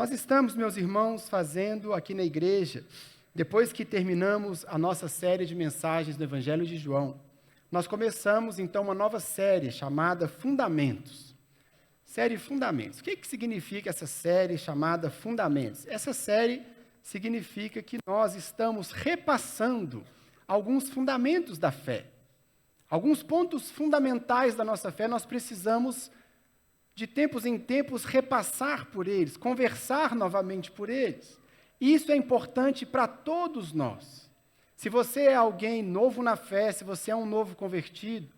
Nós estamos, meus irmãos, fazendo aqui na igreja, depois que terminamos a nossa série de mensagens do Evangelho de João, nós começamos então uma nova série chamada Fundamentos. Série Fundamentos. O que significa essa série chamada Fundamentos? Essa série significa que nós estamos repassando alguns fundamentos da fé. Alguns pontos fundamentais da nossa fé, nós precisamos, de tempos em tempos, repassar por eles, conversar novamente por eles. Isso é importante para todos nós. Se você é alguém novo na fé, se você é um novo convertido,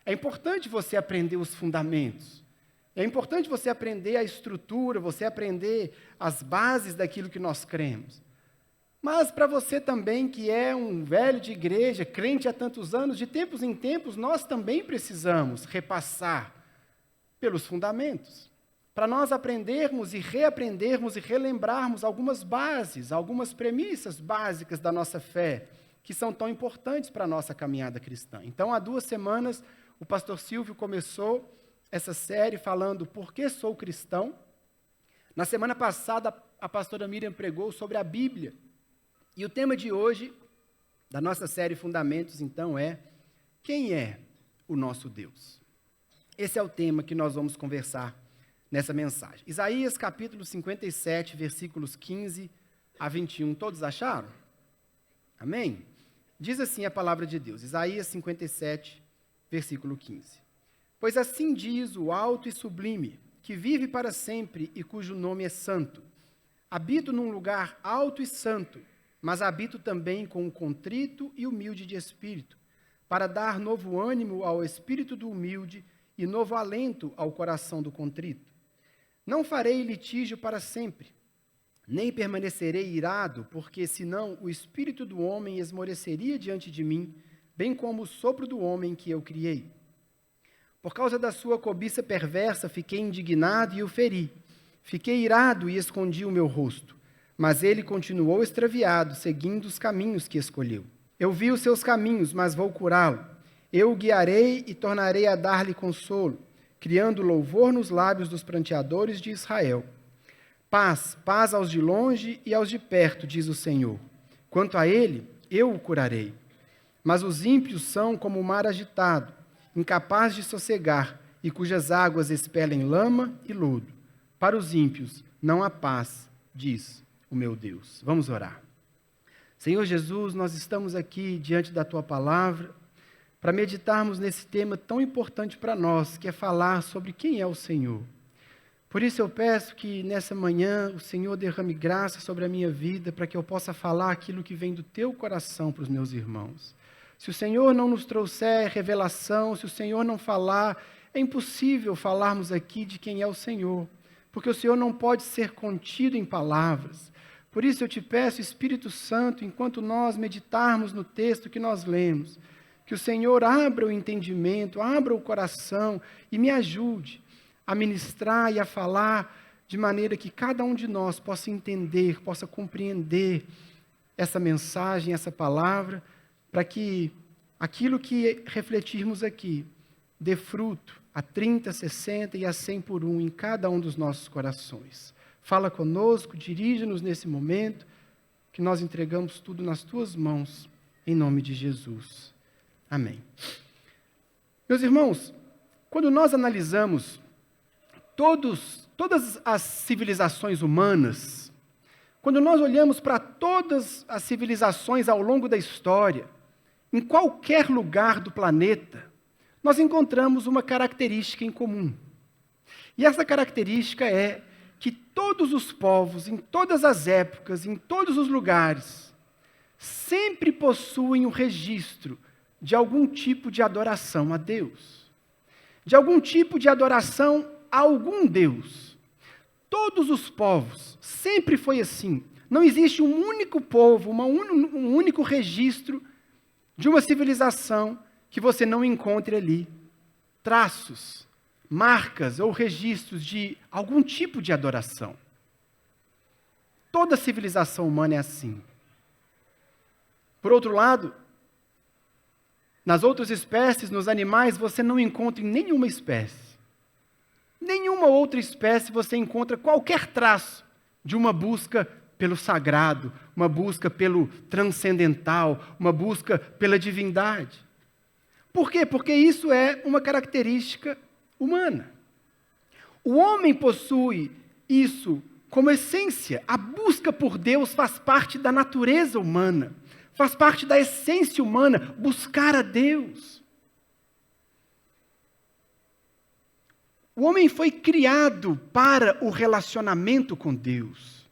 é importante você aprender os fundamentos. É importante você aprender a estrutura, você aprender as bases daquilo que nós cremos. Mas para você também, que é um velho de igreja, crente há tantos anos, de tempos em tempos, nós também precisamos repassar pelos fundamentos, para nós aprendermos e reaprendermos e relembrarmos algumas bases, algumas premissas básicas da nossa fé, que são tão importantes para a nossa caminhada cristã. Então, há 2 semanas, o pastor Silvio começou essa série falando por que sou cristão. Na semana passada, a pastora Miriam pregou sobre a Bíblia. E o tema de hoje, da nossa série Fundamentos, então, é: quem é o nosso Deus? Esse é o tema que nós vamos conversar nessa mensagem. Isaías capítulo 57, versículos 15 a 21. Todos acharam? Amém? Diz assim a palavra de Deus, Isaías 57, versículo 15. Pois assim diz o alto e sublime, que vive para sempre e cujo nome é santo. Habito num lugar alto e santo, mas habito também com o contrito e humilde de espírito, para dar novo ânimo ao espírito do humilde e novo alento ao coração do contrito. Não farei litígio para sempre, nem permanecerei irado, porque senão o espírito do homem esmoreceria diante de mim, bem como o sopro do homem que eu criei. Por causa da sua cobiça perversa, fiquei indignado e o feri. Fiquei irado e escondi o meu rosto. Mas ele continuou extraviado, seguindo os caminhos que escolheu. Eu vi os seus caminhos, mas vou curá-lo. Eu o guiarei e tornarei a dar-lhe consolo, criando louvor nos lábios dos pranteadores de Israel. Paz, paz aos de longe e aos de perto, diz o Senhor. Quanto a ele, eu o curarei. Mas os ímpios são como o mar agitado, incapaz de sossegar, e cujas águas expelem lama e lodo. Para os ímpios não há paz, diz o meu Deus. Vamos orar. Senhor Jesus, nós estamos aqui diante da Tua palavra para meditarmos nesse tema tão importante para nós, que é falar sobre quem é o Senhor. Por isso eu peço que nessa manhã o Senhor derrame graça sobre a minha vida, para que eu possa falar aquilo que vem do Teu coração para os meus irmãos. Se o Senhor não nos trouxer revelação, se o Senhor não falar, é impossível falarmos aqui de quem é o Senhor, porque o Senhor não pode ser contido em palavras. Por isso eu te peço, Espírito Santo, enquanto nós meditarmos no texto que nós lemos, que o Senhor abra o entendimento, abra o coração e me ajude a ministrar e a falar de maneira que cada um de nós possa entender, possa compreender essa mensagem, essa palavra, para que aquilo que refletirmos aqui dê fruto a 30, 60 e a 100 por um em cada um dos nossos corações. Fala conosco, dirige-nos nesse momento, que nós entregamos tudo nas Tuas mãos, em nome de Jesus. Amém. Meus irmãos, quando nós analisamos todas as civilizações humanas, quando nós olhamos para todas as civilizações ao longo da história, em qualquer lugar do planeta, nós encontramos uma característica em comum. E essa característica é que todos os povos, em todas as épocas, em todos os lugares, sempre possuem um registro de algum tipo de adoração a Deus, de algum tipo de adoração a algum Deus. Todos os povos, sempre foi assim. Não existe um único povo, um único registro de uma civilização que você não encontre ali traços, marcas ou registros de algum tipo de adoração. Toda civilização humana é assim. Por outro lado, nas outras espécies, nos animais, você não encontra em nenhuma espécie. Nenhuma outra espécie você encontra qualquer traço de uma busca pelo sagrado, uma busca pelo transcendental, uma busca pela divindade. Por quê? Porque isso é uma característica humana. O homem possui isso como essência. A busca por Deus faz parte da natureza humana, faz parte da essência humana, buscar a Deus. O homem foi criado para o relacionamento com Deus.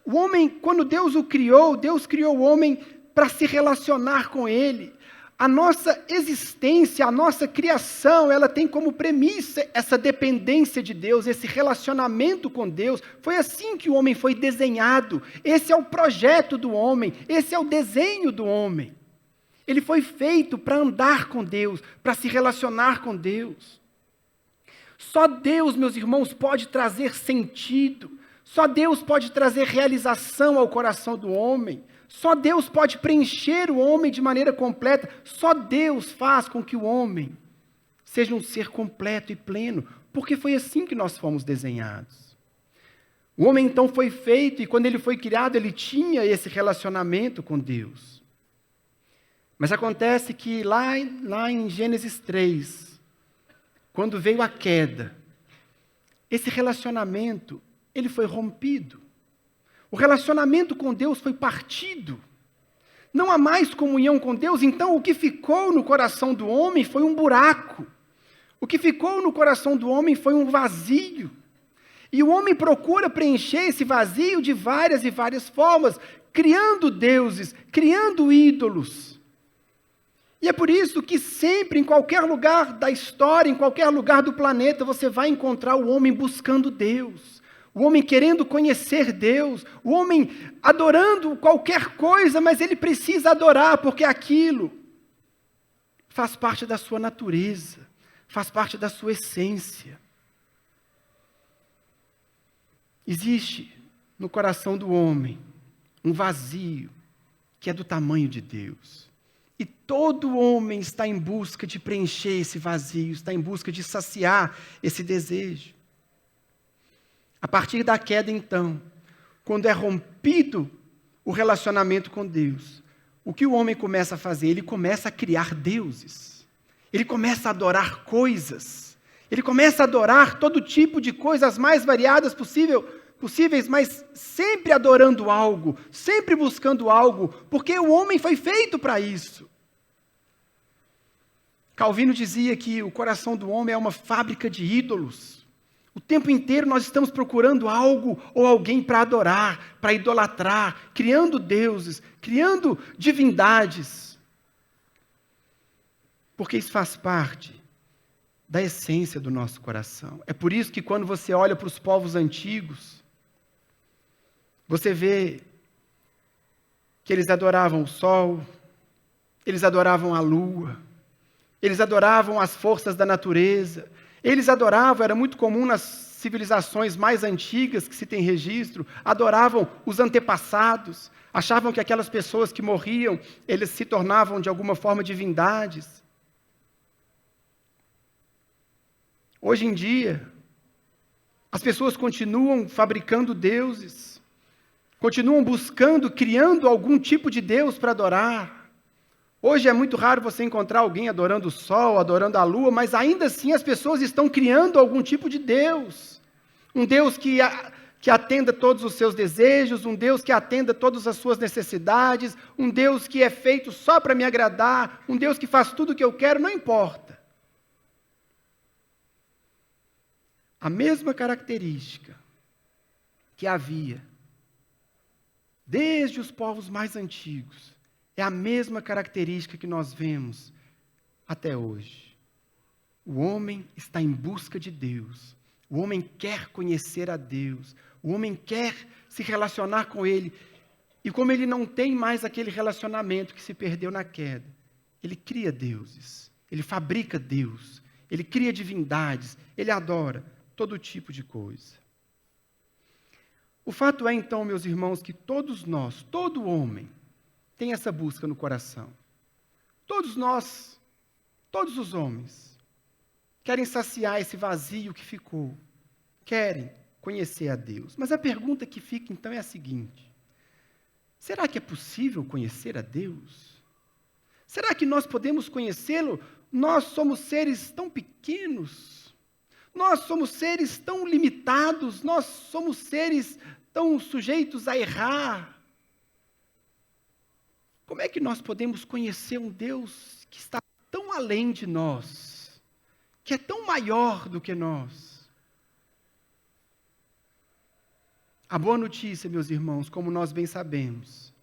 O homem, quando Deus o criou, Deus criou o homem para se relacionar com Ele. A nossa existência, a nossa criação, ela tem como premissa essa dependência de Deus, esse relacionamento com Deus. Foi assim que o homem foi desenhado. Esse é o projeto do homem, esse é o desenho do homem. Ele foi feito para andar com Deus, para se relacionar com Deus. Só Deus, meus irmãos, pode trazer sentido. Só Deus pode trazer realização ao coração do homem. Só Deus pode preencher o homem de maneira completa. Só Deus faz com que o homem seja um ser completo e pleno, porque foi assim que nós fomos desenhados. O homem então foi feito e quando ele foi criado, ele tinha esse relacionamento com Deus. Mas acontece que lá em Gênesis 3, quando veio a queda, esse relacionamento, ele foi rompido. O relacionamento com Deus foi partido. Não há mais comunhão com Deus, então o que ficou no coração do homem foi um buraco. O que ficou no coração do homem foi um vazio. E o homem procura preencher esse vazio de várias e várias formas, criando deuses, criando ídolos. E é por isso que sempre, em qualquer lugar da história, em qualquer lugar do planeta, você vai encontrar o homem buscando Deus. O homem querendo conhecer Deus, o homem adorando qualquer coisa, mas ele precisa adorar, porque aquilo faz parte da sua natureza, faz parte da sua essência. Existe no coração do homem um vazio que é do tamanho de Deus. E todo homem está em busca de preencher esse vazio, está em busca de saciar esse desejo. A partir da queda, então, quando é rompido o relacionamento com Deus, o que o homem começa a fazer? Ele começa a criar deuses. Ele começa a adorar coisas. Ele começa a adorar todo tipo de coisas mais variadas possíveis, mas sempre adorando algo, sempre buscando algo, porque o homem foi feito para isso. Calvino dizia que o coração do homem é uma fábrica de ídolos. O tempo inteiro nós estamos procurando algo ou alguém para adorar, para idolatrar, criando deuses, criando divindades. Porque isso faz parte da essência do nosso coração. É por isso que quando você olha para os povos antigos, você vê que eles adoravam o sol, eles adoravam a lua, eles adoravam as forças da natureza. Eles adoravam, era muito comum nas civilizações mais antigas que se tem registro, adoravam os antepassados, achavam que aquelas pessoas que morriam, eles se tornavam de alguma forma divindades. Hoje em dia, as pessoas continuam fabricando deuses, continuam buscando, criando algum tipo de Deus para adorar. Hoje é muito raro você encontrar alguém adorando o sol, adorando a lua, mas ainda assim as pessoas estão criando algum tipo de Deus. Um Deus que atenda todos os seus desejos, um Deus que atenda todas as suas necessidades, um Deus que é feito só para me agradar, um Deus que faz tudo o que eu quero, não importa. A mesma característica que havia desde os povos mais antigos, é a mesma característica que nós vemos até hoje. O homem está em busca de Deus. O homem quer conhecer a Deus. O homem quer se relacionar com Ele. E como ele não tem mais aquele relacionamento que se perdeu na queda, ele cria deuses. Ele fabrica Deus. Ele cria divindades. Ele adora todo tipo de coisa. O fato é, então, meus irmãos, que todos nós, todo homem, tem essa busca no coração. Todos nós, todos os homens, querem saciar esse vazio que ficou. Querem conhecer a Deus. Mas a pergunta que fica então é a seguinte: será que é possível conhecer a Deus? Será que nós podemos conhecê-lo? Nós somos seres tão pequenos, nós somos seres tão limitados, nós somos seres tão sujeitos a errar. Como é que nós podemos conhecer um Deus que está tão além de nós, que é tão maior do que nós? A boa notícia, meus irmãos, como nós bem sabemos,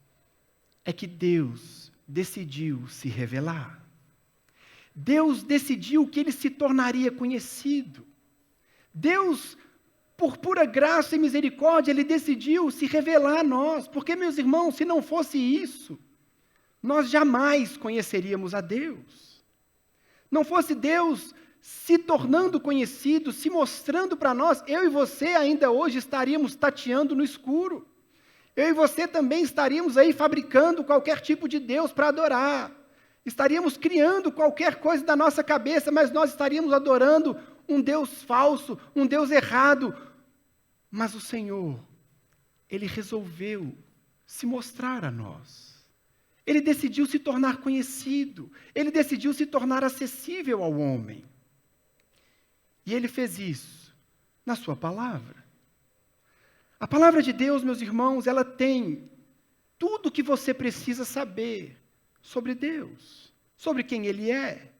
é que Deus decidiu se revelar. Deus decidiu que Ele se tornaria conhecido. Deus, por pura graça e misericórdia, Ele decidiu se revelar a nós. Porque, meus irmãos, se não fosse isso, nós jamais conheceríamos a Deus. Não fosse Deus se tornando conhecido, se mostrando para nós, eu e você ainda hoje estaríamos tateando no escuro. Eu e você também estaríamos aí fabricando qualquer tipo de Deus para adorar. Estaríamos criando qualquer coisa da nossa cabeça, mas nós estaríamos adorando um Deus falso, um Deus errado. Mas o Senhor, Ele resolveu se mostrar a nós. Ele decidiu se tornar conhecido. Ele decidiu se tornar acessível ao homem. E Ele fez isso na sua palavra. A palavra de Deus, meus irmãos, ela tem tudo o que você precisa saber sobre Deus, sobre quem Ele é,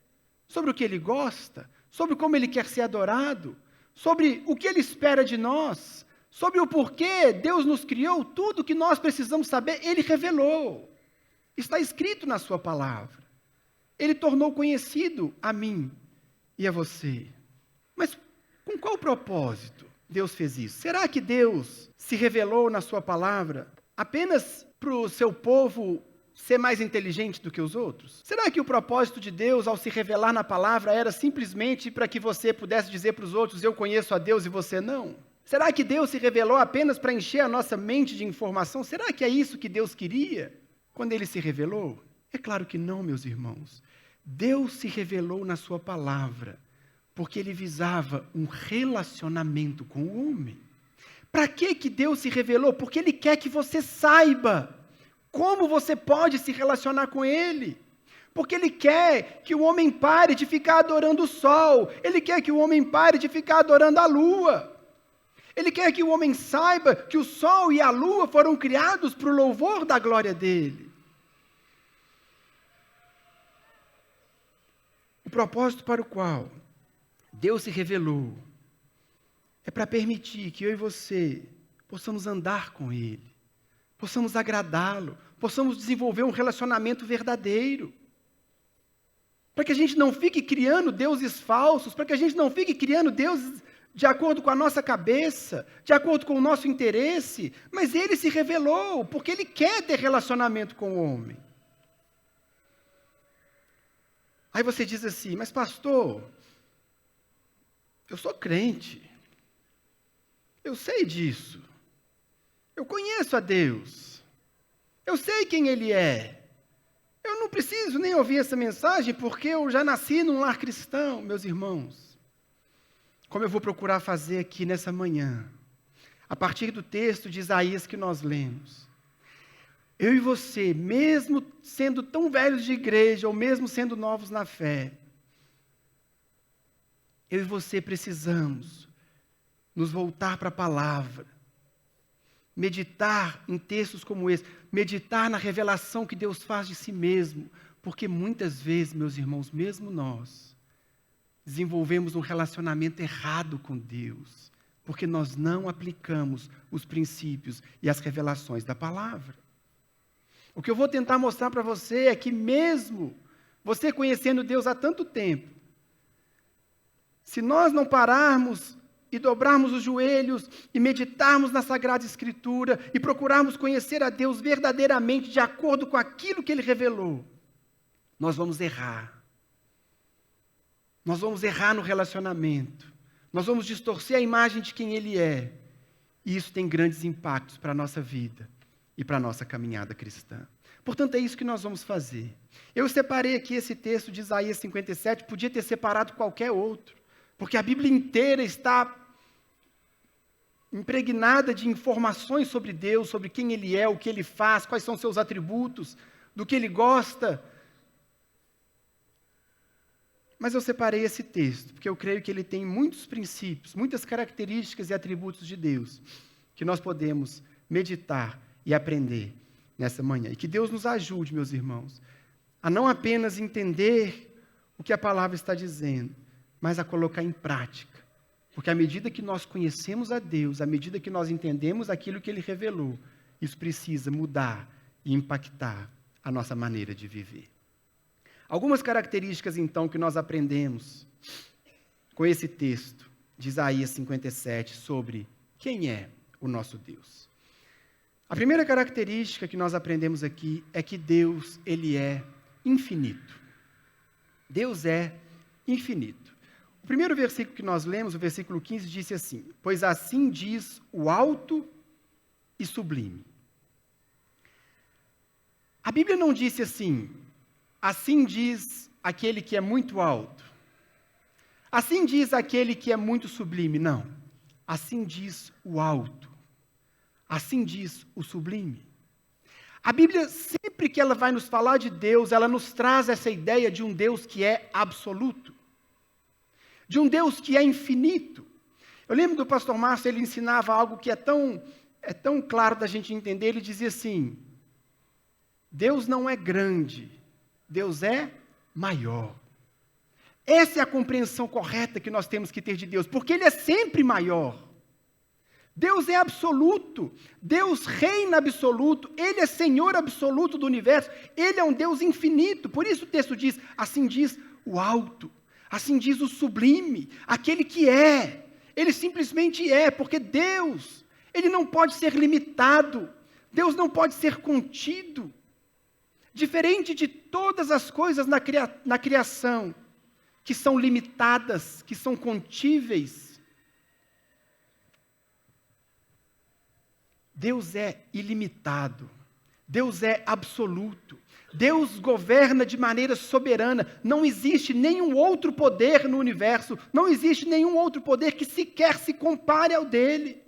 sobre o que Ele gosta, sobre como Ele quer ser adorado, sobre o que Ele espera de nós, sobre o porquê Deus nos criou, tudo o que nós precisamos saber, Ele revelou. Está escrito na sua palavra. Ele tornou conhecido a mim e a você. Mas com qual propósito Deus fez isso? Será que Deus se revelou na sua palavra apenas para o seu povo ser mais inteligente do que os outros? Será que o propósito de Deus ao se revelar na palavra era simplesmente para que você pudesse dizer para os outros, eu conheço a Deus e você não? Será que Deus se revelou apenas para encher a nossa mente de informação? Será que é isso que Deus queria quando Ele se revelou? É claro que não, meus irmãos. Deus se revelou na sua palavra porque Ele visava um relacionamento com o homem. Para que Deus se revelou? Porque Ele quer que você saiba como você pode se relacionar com Ele. Porque Ele quer que o homem pare de ficar adorando o sol. Ele quer que o homem pare de ficar adorando a lua. Ele quer que o homem saiba que o sol e a lua foram criados para o louvor da glória dEle. O propósito para o qual Deus se revelou é para permitir que eu e você possamos andar com Ele, possamos agradá-lo, possamos desenvolver um relacionamento verdadeiro. Para que a gente não fique criando deuses falsos, para que a gente não fique criando deuses de acordo com a nossa cabeça, de acordo com o nosso interesse, mas Ele se revelou, porque Ele quer ter relacionamento com o homem. Aí você diz assim, mas pastor, eu sou crente, eu sei disso, eu conheço a Deus, eu sei quem Ele é, eu não preciso nem ouvir essa mensagem porque eu já nasci num lar cristão, meus irmãos. Como eu vou procurar fazer aqui nessa manhã, a partir do texto de Isaías que nós lemos. Eu e você, mesmo sendo tão velhos de igreja, ou mesmo sendo novos na fé, eu e você precisamos nos voltar para a palavra, meditar em textos como esse, meditar na revelação que Deus faz de si mesmo, porque muitas vezes, meus irmãos, mesmo nós, desenvolvemos um relacionamento errado com Deus, porque nós não aplicamos os princípios e as revelações da palavra. O que eu vou tentar mostrar para você é que mesmo você conhecendo Deus há tanto tempo, se nós não pararmos e dobrarmos os joelhos e meditarmos na Sagrada Escritura e procurarmos conhecer a Deus verdadeiramente de acordo com aquilo que Ele revelou, nós vamos errar. Nós vamos errar no relacionamento. Nós vamos distorcer a imagem de quem Ele é. E isso tem grandes impactos para a nossa vida e para a nossa caminhada cristã. Portanto, é isso que nós vamos fazer. Eu separei aqui esse texto de Isaías 57, podia ter separado qualquer outro, porque a Bíblia inteira está impregnada de informações sobre Deus, sobre quem Ele é, o que Ele faz, quais são seus atributos, do que Ele gosta. Mas eu separei esse texto, porque eu creio que ele tem muitos princípios, muitas características e atributos de Deus, que nós podemos meditar e aprender nessa manhã. E que Deus nos ajude, meus irmãos, a não apenas entender o que a palavra está dizendo, mas a colocar em prática. Porque à medida que nós conhecemos a Deus, à medida que nós entendemos aquilo que Ele revelou, isso precisa mudar e impactar a nossa maneira de viver. Algumas características, então, que nós aprendemos com esse texto de Isaías 57 sobre quem é o nosso Deus. A primeira característica que nós aprendemos aqui é que Deus, Ele é infinito. Deus é infinito. O primeiro versículo que nós lemos, o versículo 15, disse assim: pois assim diz o alto e sublime. A Bíblia não disse assim: assim diz aquele que é muito alto. Assim diz aquele que é muito sublime. Não. Assim diz o alto. Assim diz o sublime. A Bíblia, sempre que ela vai nos falar de Deus, ela nos traz essa ideia de um Deus que é absoluto. De um Deus que é infinito. Eu lembro do pastor Márcio, ele ensinava algo que é tão claro da gente entender. Ele dizia assim: Deus não é grande, Deus é maior. Essa é a compreensão correta que nós temos que ter de Deus, porque Ele é sempre maior. Deus é absoluto, Deus reina absoluto, Ele é Senhor absoluto do universo, Ele é um Deus infinito. Por isso o texto diz: assim diz o alto, assim diz o sublime, aquele que é. Ele simplesmente é, porque Deus, Ele não pode ser limitado, Deus não pode ser contido. Diferente de todas as coisas na criação, que são limitadas, que são contíveis, Deus é ilimitado, Deus é absoluto, Deus governa de maneira soberana. Não existe nenhum outro poder no universo, não existe nenhum outro poder que sequer se compare ao dele.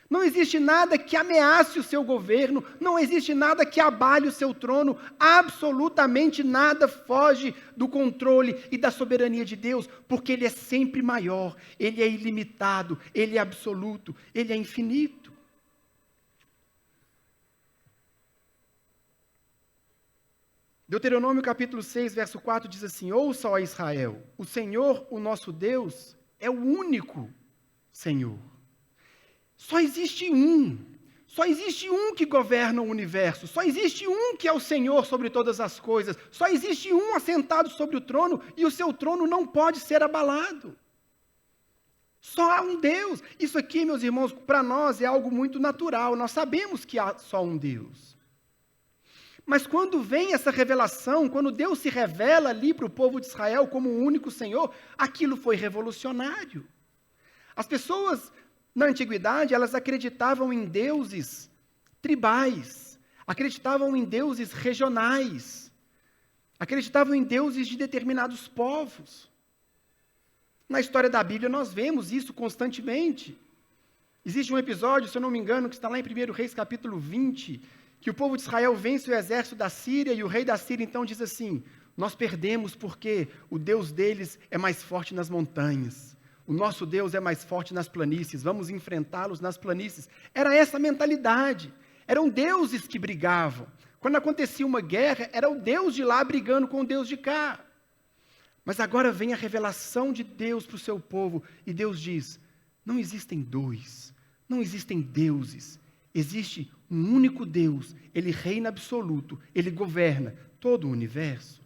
Não existe nada que ameace o seu governo, não existe nada que abale o seu trono, absolutamente nada foge do controle e da soberania de Deus, porque Ele é sempre maior, Ele é ilimitado, Ele é absoluto, Ele é infinito. Deuteronômio capítulo 6, verso 4 diz assim: ouça, ó Israel, o Senhor, o nosso Deus, é o único Senhor. Só existe um que governa o universo, só existe um que é o Senhor sobre todas as coisas, só existe um assentado sobre o trono e o seu trono não pode ser abalado. Só há um Deus. Isso aqui, meus irmãos, para nós é algo muito natural, nós sabemos que há só um Deus. Mas quando vem essa revelação, quando Deus se revela ali para o povo de Israel como o único Senhor, aquilo foi revolucionário. As pessoas na antiguidade, elas acreditavam em deuses tribais, acreditavam em deuses regionais, acreditavam em deuses de determinados povos. Na história da Bíblia nós vemos isso constantemente. Existe um episódio, se eu não me engano, que está lá em 1 Reis capítulo 20, que o povo de Israel vence o exército da Síria e o rei da Síria então diz assim: nós perdemos porque o Deus deles é mais forte nas montanhas. O nosso Deus é mais forte nas planícies, vamos enfrentá-los nas planícies. Era essa a mentalidade. Eram deuses que brigavam. Quando acontecia uma guerra, era o Deus de lá brigando com o Deus de cá. Mas agora vem a revelação de Deus para o seu povo, e Deus diz: não existem dois, não existem deuses, existe um único Deus, Ele reina absoluto, Ele governa todo o universo.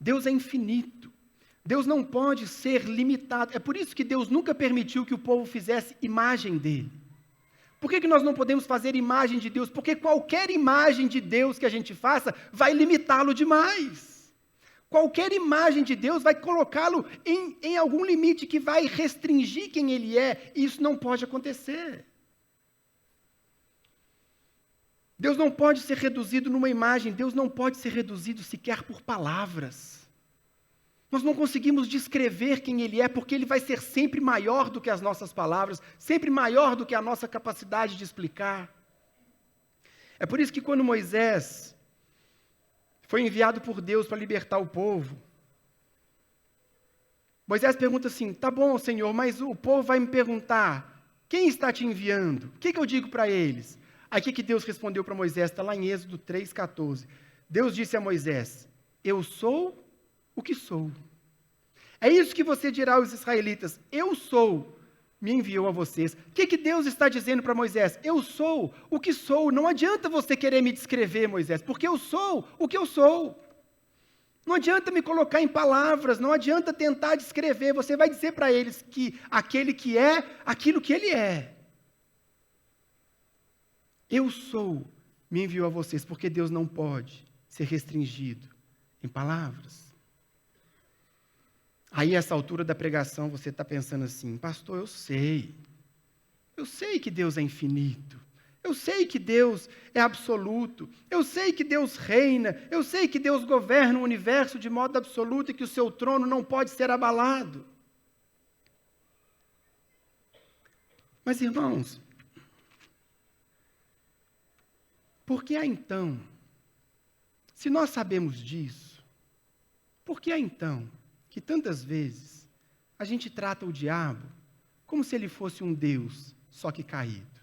Deus é infinito. Deus não pode ser limitado. É por isso que Deus nunca permitiu que o povo fizesse imagem dele. Por que nós não podemos fazer imagem de Deus? Porque qualquer imagem de Deus que a gente faça vai limitá-lo demais. Qualquer imagem de Deus vai colocá-lo em algum limite que vai restringir quem Ele é. E isso não pode acontecer. Deus não pode ser reduzido numa imagem. Deus não pode ser reduzido sequer por palavras. Nós não conseguimos descrever quem Ele é, porque Ele vai ser sempre maior do que as nossas palavras, sempre maior do que a nossa capacidade de explicar. É por isso que quando Moisés foi enviado por Deus para libertar o povo, Moisés pergunta assim: tá bom, Senhor, mas o povo vai me perguntar, quem está te enviando? O que eu digo para eles? Aí o que Deus respondeu para Moisés? Está lá em Êxodo 3,14. Deus disse a Moisés: eu sou o que sou. É isso que você dirá aos israelitas: eu sou, me enviou a vocês. O que Deus está dizendo para Moisés? Eu sou o que sou. Não adianta você querer me descrever, Moisés, porque eu sou o que eu sou. Não adianta me colocar em palavras, não adianta tentar descrever. Você vai dizer para eles que aquele que é aquilo que ele é. Eu sou, me enviou a vocês, porque Deus não pode ser restringido em palavras. Aí, essa altura da pregação, você está pensando assim: pastor, eu sei que Deus é infinito, eu sei que Deus é absoluto, eu sei que Deus reina, eu sei que Deus governa o universo de modo absoluto e que o seu trono não pode ser abalado. Mas, irmãos, por que há então, se nós sabemos disso, por que há então que tantas vezes a gente trata o diabo como se ele fosse um Deus, só que caído?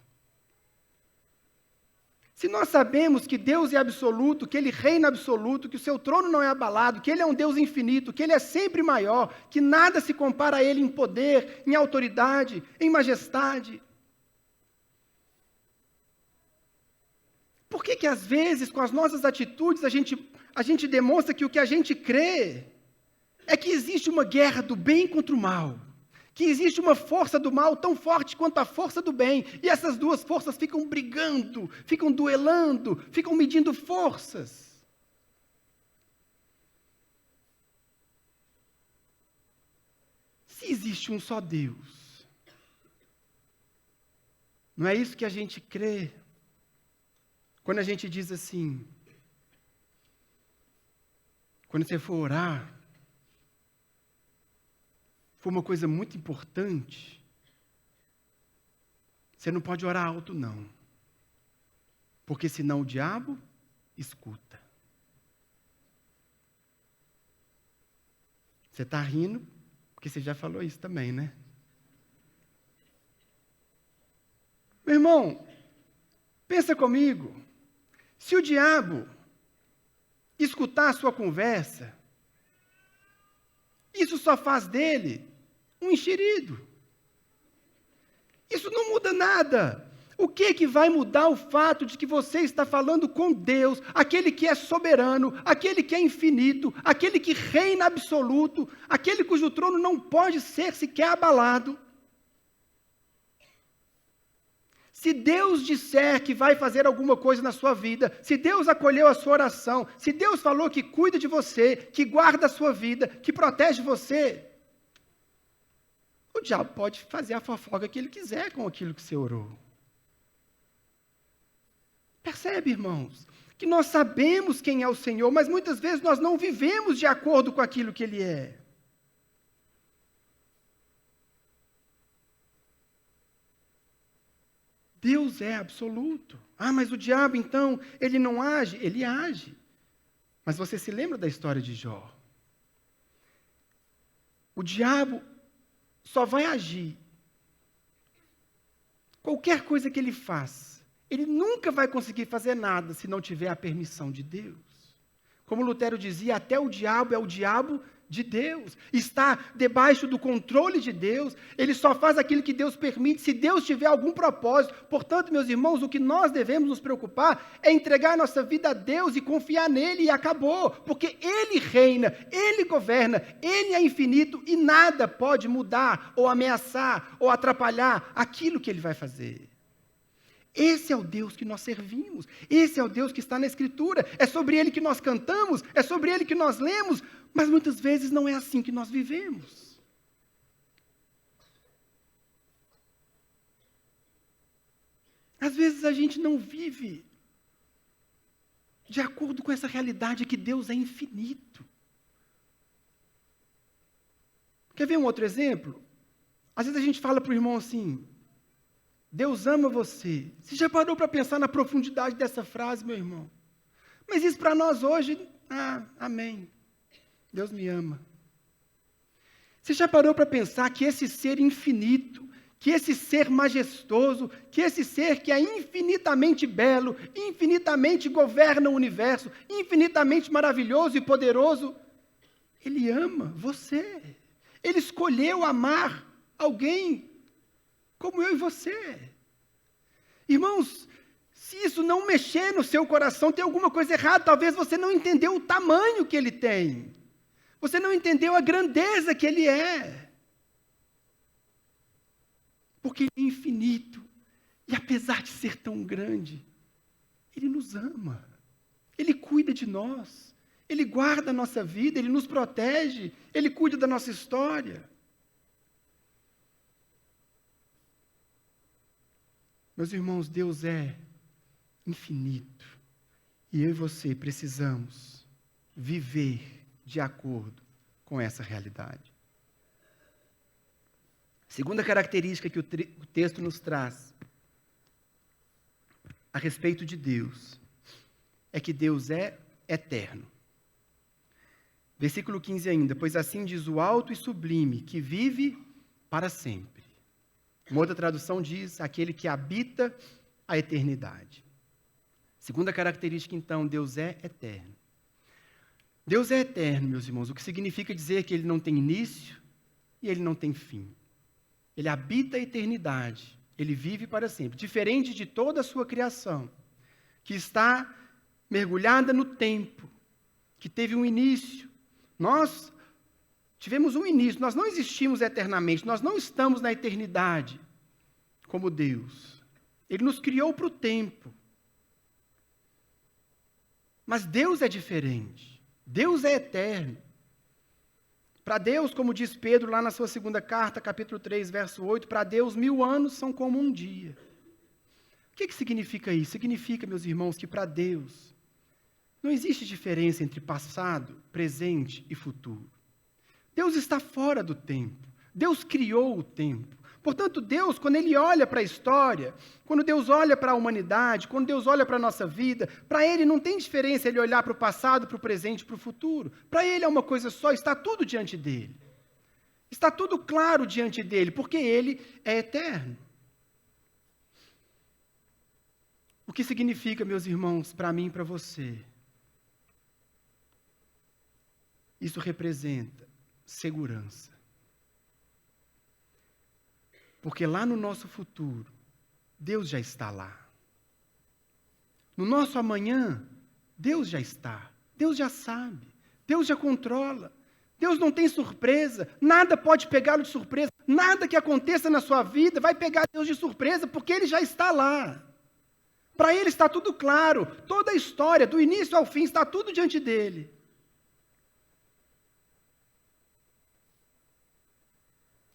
Se nós sabemos que Deus é absoluto, que Ele reina absoluto, que o seu trono não é abalado, que Ele é um Deus infinito, que Ele é sempre maior, que nada se compara a Ele em poder, em autoridade, em majestade, por que às vezes, com as nossas atitudes, a gente demonstra que o que a gente crê é que existe uma guerra do bem contra o mal, que existe uma força do mal tão forte quanto a força do bem, e essas duas forças ficam brigando, ficam duelando, ficam medindo forças. Se existe um só Deus, não é isso que a gente crê? Quando a gente diz assim, quando você for orar, for uma coisa muito importante, você não pode orar alto, não. Porque senão o diabo escuta. Você está rindo, porque você já falou isso também, né? Meu irmão, pensa comigo. Se o diabo escutar a sua conversa, isso só faz dele um enxerido. Isso não muda nada. O que vai mudar o fato de que você está falando com Deus, aquele que é soberano, aquele que é infinito, aquele que reina absoluto, aquele cujo trono não pode ser sequer abalado? Se Deus disser que vai fazer alguma coisa na sua vida, se Deus acolheu a sua oração, se Deus falou que cuida de você, que guarda a sua vida, que protege você, o diabo pode fazer a fofoca que ele quiser com aquilo que você orou. Percebe, irmãos, que nós sabemos quem é o Senhor, mas muitas vezes nós não vivemos de acordo com aquilo que Ele é. Deus é absoluto. Ah, mas o diabo, então, ele não age? Ele age. Mas você se lembra da história de Jó? O diabo só vai agir. Qualquer coisa que ele faz, ele nunca vai conseguir fazer nada se não tiver a permissão de Deus. Como Lutero dizia, até o diabo é o diabo de Deus, está debaixo do controle de Deus, ele só faz aquilo que Deus permite, se Deus tiver algum propósito. Portanto, meus irmãos, o que nós devemos nos preocupar é entregar nossa vida a Deus e confiar nele, e acabou, porque Ele reina, Ele governa, Ele é infinito, e nada pode mudar, ou ameaçar, ou atrapalhar aquilo que Ele vai fazer. Esse é o Deus que nós servimos, esse é o Deus que está na Escritura, é sobre Ele que nós cantamos, é sobre Ele que nós lemos, mas muitas vezes não é assim que nós vivemos. Às vezes a gente não vive de acordo com essa realidade que Deus é infinito. Quer ver um outro exemplo? Às vezes a gente fala para o irmão assim, Deus ama você. Você já parou para pensar na profundidade dessa frase, meu irmão? Mas isso para nós hoje, amém. Deus me ama. Você já parou para pensar que esse ser infinito, que esse ser majestoso, que esse ser que é infinitamente belo, infinitamente governa o universo, infinitamente maravilhoso e poderoso, Ele ama você. Ele escolheu amar alguém como eu e você. Irmãos, se isso não mexer no seu coração, tem alguma coisa errada. Talvez você não entendeu o tamanho que Ele tem. Você não entendeu a grandeza que Ele é. Porque Ele é infinito. E apesar de ser tão grande, Ele nos ama. Ele cuida de nós. Ele guarda a nossa vida, Ele nos protege, Ele cuida da nossa história. Meus irmãos, Deus é infinito. E eu e você precisamos viver de acordo com essa realidade. Segunda característica que o texto nos traz a respeito de Deus é que Deus é eterno. Versículo 15 ainda, pois assim diz o alto e sublime, que vive para sempre. Uma outra tradução diz, aquele que habita a eternidade. Segunda característica, então, Deus é eterno. Deus é eterno, meus irmãos, o que significa dizer que Ele não tem início e Ele não tem fim. Ele habita a eternidade, Ele vive para sempre. Diferente de toda a sua criação, que está mergulhada no tempo, que teve um início. Nós tivemos um início, nós não existimos eternamente, nós não estamos na eternidade como Deus. Ele nos criou para o tempo. Mas Deus é diferente, Deus é eterno. Para Deus, como diz Pedro lá na sua segunda carta, capítulo 3, verso 8, para Deus 1000 anos são como um dia. O que significa isso? Significa, meus irmãos, que para Deus não existe diferença entre passado, presente e futuro. Deus está fora do tempo. Deus criou o tempo. Portanto, Deus, quando Ele olha para a história, quando Deus olha para a humanidade, quando Deus olha para a nossa vida, para Ele não tem diferença Ele olhar para o passado, para o presente e para o futuro. Para Ele é uma coisa só, está tudo diante dEle. Está tudo claro diante dEle, porque Ele é eterno. O que significa, meus irmãos, para mim e para você? Isso representa segurança. Porque lá no nosso futuro, Deus já está lá. No nosso amanhã, Deus já está. Deus já sabe. Deus já controla. Deus não tem surpresa. Nada pode pegá-lo de surpresa. Nada que aconteça na sua vida vai pegar Deus de surpresa, porque Ele já está lá. Para Ele está tudo claro. Toda a história, do início ao fim, está tudo diante dEle.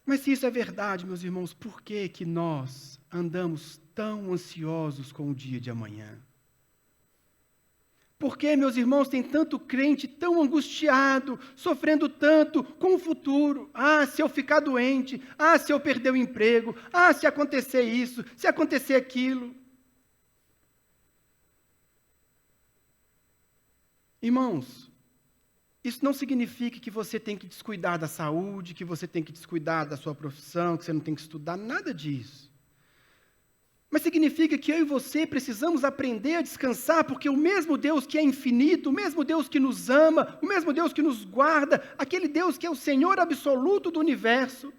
Mas se isso é verdade, meus irmãos, por que que nós andamos tão ansiosos com o dia de amanhã? Por que, meus irmãos, tem tanto crente tão angustiado, sofrendo tanto com o futuro? Se eu ficar doente, se eu perder o emprego, se acontecer isso, se acontecer aquilo. Irmãos, isso não significa que você tem que descuidar da saúde, que você tem que descuidar da sua profissão, que você não tem que estudar, nada disso. Mas significa que eu e você precisamos aprender a descansar, porque o mesmo Deus que é infinito, o mesmo Deus que nos ama, o mesmo Deus que nos guarda, aquele Deus que é o Senhor absoluto do universo,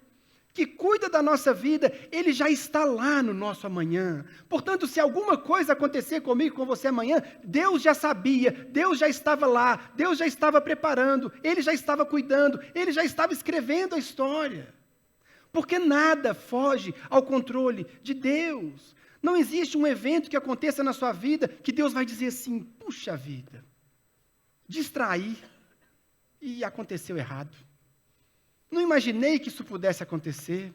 que cuida da nossa vida, Ele já está lá no nosso amanhã. Portanto, se alguma coisa acontecer comigo e com você amanhã, Deus já sabia, Deus já estava lá, Deus já estava preparando, Ele já estava cuidando, Ele já estava escrevendo a história. Porque nada foge ao controle de Deus. Não existe um evento que aconteça na sua vida que Deus vai dizer assim, puxa vida, distraí e aconteceu errado. Não imaginei que isso pudesse acontecer.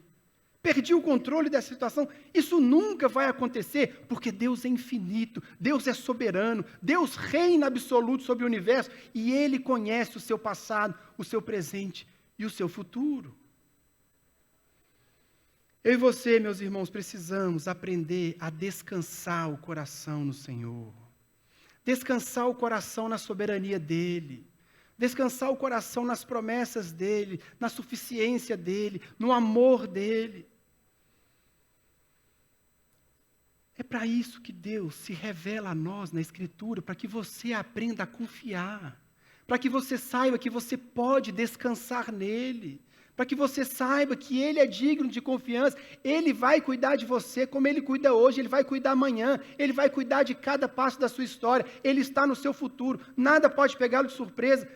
Perdi o controle dessa situação. Isso nunca vai acontecer, porque Deus é infinito, Deus é soberano, Deus reina absoluto sobre o universo e Ele conhece o seu passado, o seu presente e o seu futuro. Eu e você, meus irmãos, precisamos aprender a descansar o coração no Senhor. Descansar o coração na soberania dEle. Descansar o coração nas promessas dEle, na suficiência dEle, no amor dEle. É para isso que Deus se revela a nós na Escritura, para que você aprenda a confiar, para que você saiba que você pode descansar nele, para que você saiba que Ele é digno de confiança, Ele vai cuidar de você como Ele cuida hoje, Ele vai cuidar amanhã, Ele vai cuidar de cada passo da sua história, Ele está no seu futuro, nada pode pegá-lo de surpresa.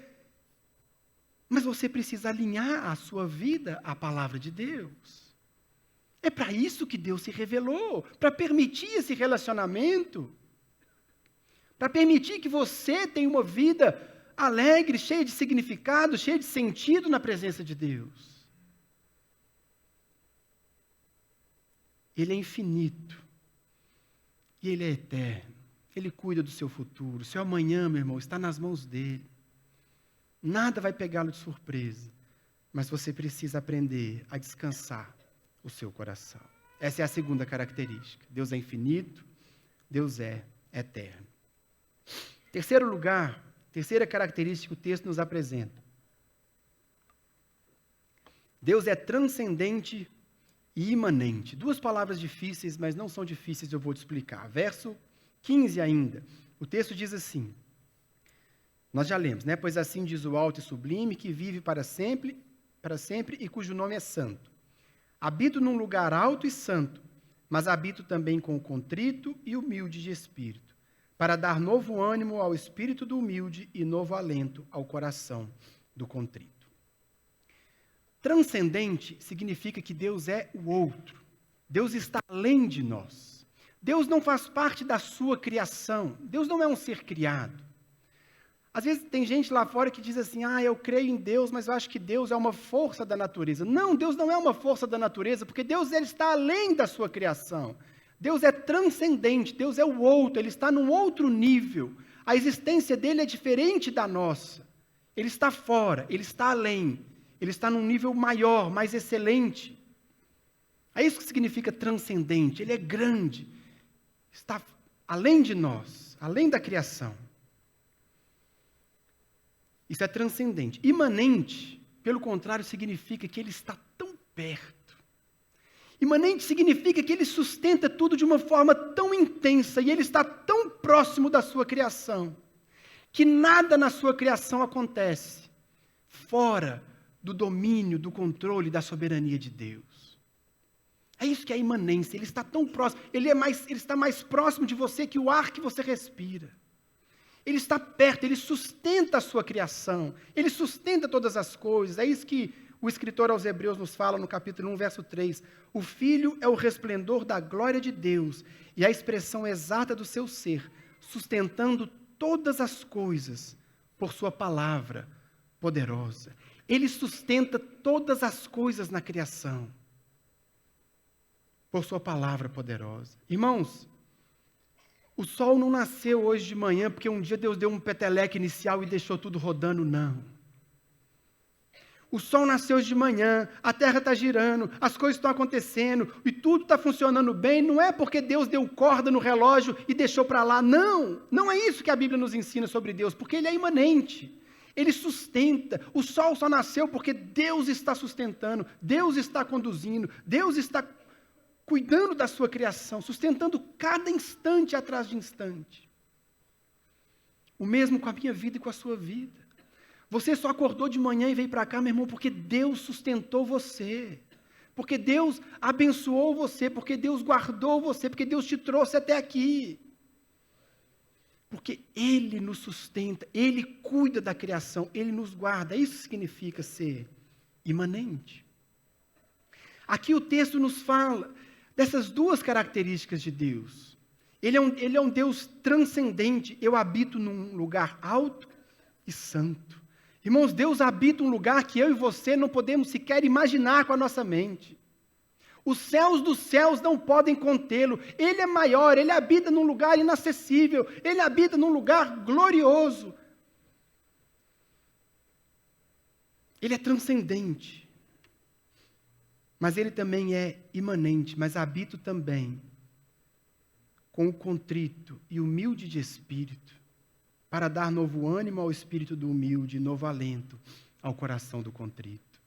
Mas você precisa alinhar a sua vida à palavra de Deus. É para isso que Deus se revelou, para permitir esse relacionamento, para permitir que você tenha uma vida alegre, cheia de significado, cheia de sentido na presença de Deus. Ele é infinito, e Ele é eterno, Ele cuida do seu futuro, seu amanhã, meu irmão, está nas mãos dEle. Nada vai pegá-lo de surpresa, mas você precisa aprender a descansar o seu coração. Essa é a segunda característica. Deus é infinito, Deus é eterno. Terceiro lugar, terceira característica que o texto nos apresenta. Deus é transcendente e imanente. Duas palavras difíceis, mas não são difíceis, eu vou te explicar. Verso 15 ainda. O texto diz assim, nós já lemos, né? Pois assim diz o alto e sublime, que vive para sempre e cujo nome é santo. Habito num lugar alto e santo, mas habito também com o contrito e humilde de espírito, para dar novo ânimo ao espírito do humilde e novo alento ao coração do contrito. Transcendente significa que Deus é o outro. Deus está além de nós. Deus não faz parte da sua criação. Deus não é um ser criado. Às vezes tem gente lá fora que diz assim, eu creio em Deus, mas eu acho que Deus é uma força da natureza. Não, Deus não é uma força da natureza, porque Deus ele está além da sua criação. Deus é transcendente, Deus é o outro, Ele está num outro nível. A existência dEle é diferente da nossa. Ele está fora, Ele está além. Ele está num nível maior, mais excelente. É isso que significa transcendente. Ele é grande, está além de nós, além da criação. Isso é transcendente. Imanente, pelo contrário, significa que Ele está tão perto. Imanente significa que Ele sustenta tudo de uma forma tão intensa e Ele está tão próximo da sua criação, que nada na sua criação acontece fora do domínio, do controle, da soberania de Deus. É isso que é a imanência. Ele está tão próximo, ele está mais próximo de você que o ar que você respira. Ele está perto, Ele sustenta a sua criação, Ele sustenta todas as coisas. É isso que o escritor aos Hebreus nos fala no capítulo 1, verso 3. O Filho é o resplendor da glória de Deus e a expressão exata do seu ser, sustentando todas as coisas por sua palavra poderosa. Ele sustenta todas as coisas na criação por sua palavra poderosa. Irmãos, o sol não nasceu hoje de manhã porque um dia Deus deu um peteleque inicial e deixou tudo rodando, não. O sol nasceu hoje de manhã, a terra está girando, as coisas estão acontecendo e tudo está funcionando bem, não é porque Deus deu corda no relógio e deixou para lá, não. Não é isso que a Bíblia nos ensina sobre Deus, porque Ele é imanente, Ele sustenta. O sol só nasceu porque Deus está sustentando, Deus está conduzindo, Deus está cuidando da sua criação, sustentando cada instante atrás de instante. O mesmo com a minha vida e com a sua vida. Você só acordou de manhã e veio para cá, meu irmão, porque Deus sustentou você. Porque Deus abençoou você, porque Deus guardou você, porque Deus te trouxe até aqui. Porque Ele nos sustenta, Ele cuida da criação, Ele nos guarda. Isso significa ser imanente. Aqui o texto nos fala dessas duas características de Deus. Ele é um Deus transcendente. Eu habito num lugar alto e santo. Irmãos, Deus habita um lugar que eu e você não podemos sequer imaginar com a nossa mente. Os céus dos céus não podem contê-lo. Ele é maior, Ele habita num lugar inacessível, Ele habita num lugar glorioso. Ele é transcendente. Mas ele também é imanente, mas habito também com o contrito e humilde de espírito, para dar novo ânimo ao espírito do humilde e novo alento ao coração do contrito.